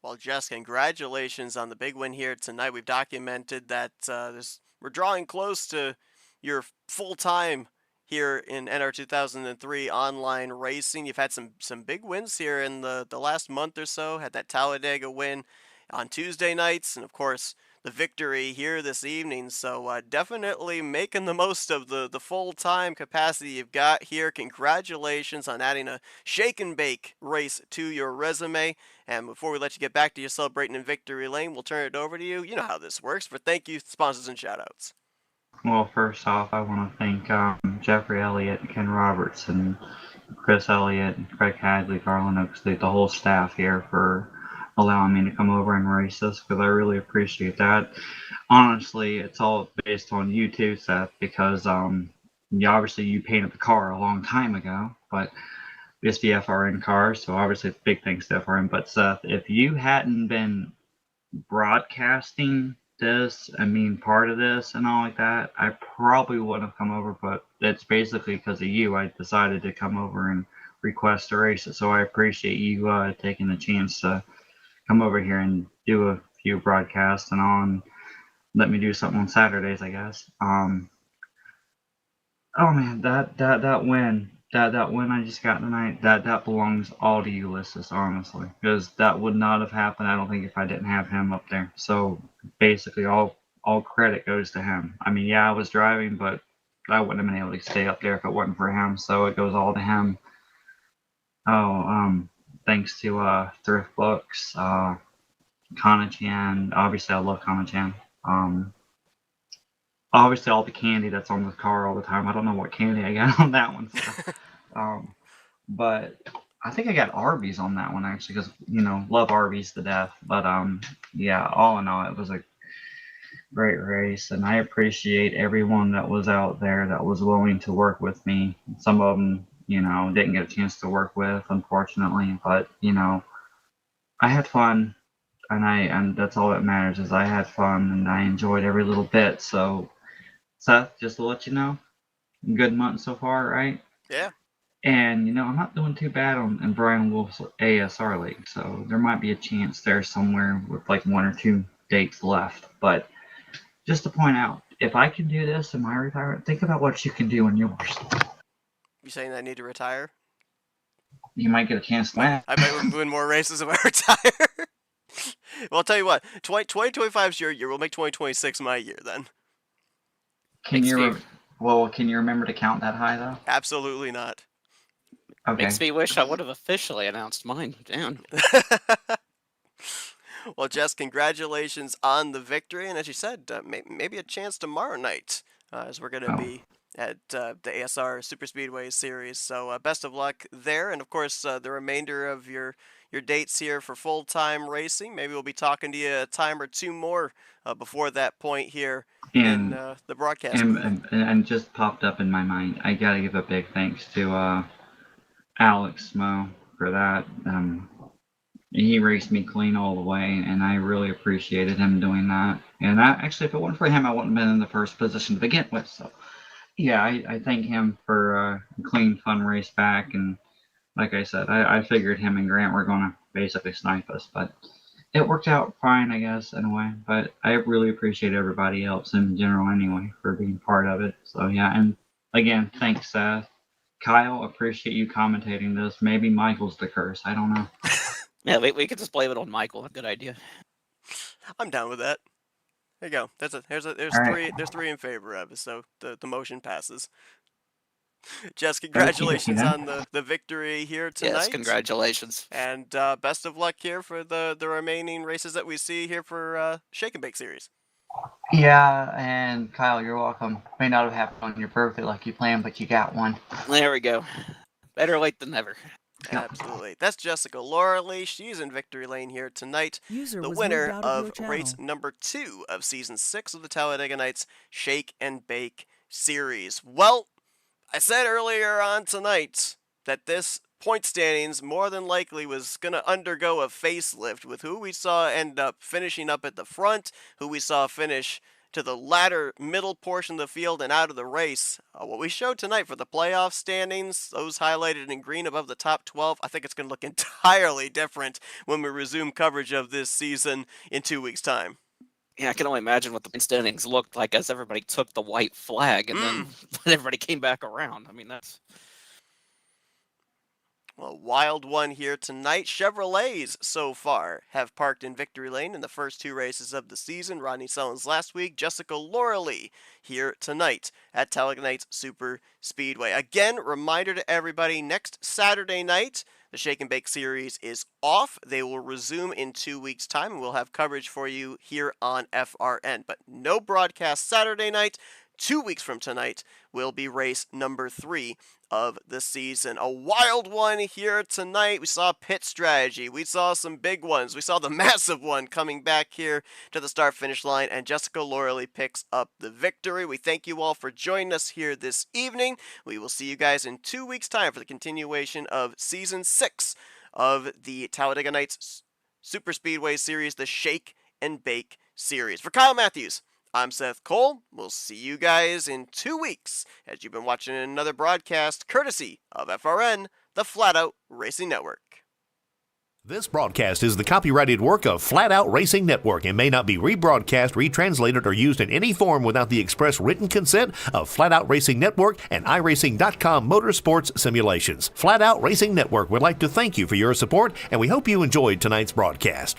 Well, Jess, congratulations on the big win here tonight. We've documented that we're drawing close to your full time here in NR 2003 online racing. You've had some big wins here in the last month or so. Had that Talladega win on Tuesday nights, and of course the victory here this evening. So definitely making the most of the full-time capacity you've got here. Congratulations on adding a shake and bake race to your resume. And before we let you get back to your celebrating in victory lane, we'll turn it over to you. You know how this works. But thank you, sponsors and shoutouts. Well, first off, I want to thank Jeffrey Elliott, Ken Roberts, and Chris Elliott, and Craig Hadley, Garland Oaks, the whole staff here for allowing me to come over and race this, because I really appreciate that. Honestly, it's all based on you too, Seth, because obviously you painted the car a long time ago, but it's the FRN car, so obviously it's big thanks to FRN. But Seth, if you hadn't been broadcasting this, part of this and all like that, I probably wouldn't have come over, but it's basically because of you I decided to come over and request a race it. So I appreciate you taking the chance to come over here and do a few broadcasts and all, and let me do something on Saturdays, I guess. Oh man, that win I just got tonight, that belongs all to Ulysses, honestly, because that would not have happened, I don't think, if I didn't have him up there. So basically all credit goes to him. Yeah, I was driving, but I wouldn't have been able to stay up there if it wasn't for him, so it goes all to him. Thanks to Thrift Books, Kana-chan, obviously I love Kana-chan. Obviously all the candy that's on the car all the time. I don't know what candy I got on that one. So, but I think I got Arby's on that one actually, because love Arby's to death. But yeah, all in all, it was a great race, and I appreciate everyone that was out there that was willing to work with me. Some of them didn't get a chance to work with, unfortunately. But I had fun, and that's all that matters is I had fun and I enjoyed every little bit. So, Seth, just to let you know, good month so far, right? Yeah. And I'm not doing too bad in Brian Wolf's ASR league, so there might be a chance there somewhere with like 1 or 2 dates left. But just to point out, if I can do this in my retirement, think about what you can do in yours. You saying I need to retire? You might get a chance to win. I might win more races if I retire. Well, I'll tell you what, 2025 is your year. We'll make 2026 my year then. Can you remember to count that high though? Absolutely not. Okay. Makes me wish I would have officially announced mine. Damn. Well, Jess, congratulations on the victory, and as you said, maybe a chance tomorrow night, as we're going to be at the ASR Super Speedway Series. So best of luck there, and of course the remainder of your dates here for full-time racing. Maybe we'll be talking to you a time or two more before that point here in the broadcast booth. And just popped up in my mind, I got to give a big thanks to Alex Mo for that. He raced me clean all the way, and I really appreciated him doing that. And actually, if it weren't for him, I wouldn't have been in the first position to begin with. So, yeah, I thank him for a clean, fun race back. And like I said, I figured him and Grant were going to basically snipe us, but it worked out fine, I guess, in a way. But I really appreciate everybody else in general anyway for being part of it. So, yeah, and again, thanks, Seth. Kyle, appreciate you commentating this. Maybe Michael's the curse. I don't know. Yeah, we could just blame it on Michael. Good idea. I'm down with that. There you go. There's right. There's 3 in favor of it, so the motion passes. Jess, congratulations on the victory here tonight. Yes, congratulations. And best of luck here for the remaining races that we see here for Shake and Bake Series. Yeah, and Kyle, you're welcome. May not have happened on your birthday like you planned, but you got one. There we go. Better late than never. Absolutely. That's Jessica Lauralee. She's in victory lane here tonight. User The was winner moved out of your of channel. race number 2 of season 6 of the Talladega Nights Shake and Bake Series. Well, I said earlier on tonight that this point standings more than likely was going to undergo a facelift with who we saw end up finishing up at the front, who we saw finish to the latter middle portion of the field and out of the race. What we showed tonight for the playoff standings, those highlighted in green above the top 12, I think it's going to look entirely different when we resume coverage of this season in 2 weeks' time. Yeah, I can only imagine what the standings looked like as everybody took the white flag and then everybody came back around. I mean, that's... A wild one here tonight. Chevrolets so far have parked in victory lane in the first 2 races of the season. Rodney Sullins last week, Jessica Lauralee here tonight at Talladega Nights Super Speedway. Again, reminder to everybody, next Saturday night, the Shake and Bake Series is off. They will resume in 2 weeks' time, and we'll have coverage for you here on FRN. But no broadcast Saturday night. 2 weeks from tonight will be race number 3 of the season. A wild one here tonight. We saw pit strategy. We saw some big ones. We saw the massive one coming back here to the start-finish line, and Jessica Lauralee picks up the victory. We thank you all for joining us here this evening. We will see you guys in 2 weeks' time for the continuation of Season 6 of the Talladega Nights Super Speedway Series, the Shake and Bake Series. For Kyle Matthews, I'm Seth Cole. We'll see you guys in 2 weeks as you've been watching another broadcast courtesy of FRN, the Flatout Racing Network. This broadcast is the copyrighted work of Flatout Racing Network and may not be rebroadcast, retranslated, or used in any form without the express written consent of Flatout Racing Network and iRacing.com Motorsports Simulations. Flatout Racing Network would like to thank you for your support, and we hope you enjoyed tonight's broadcast.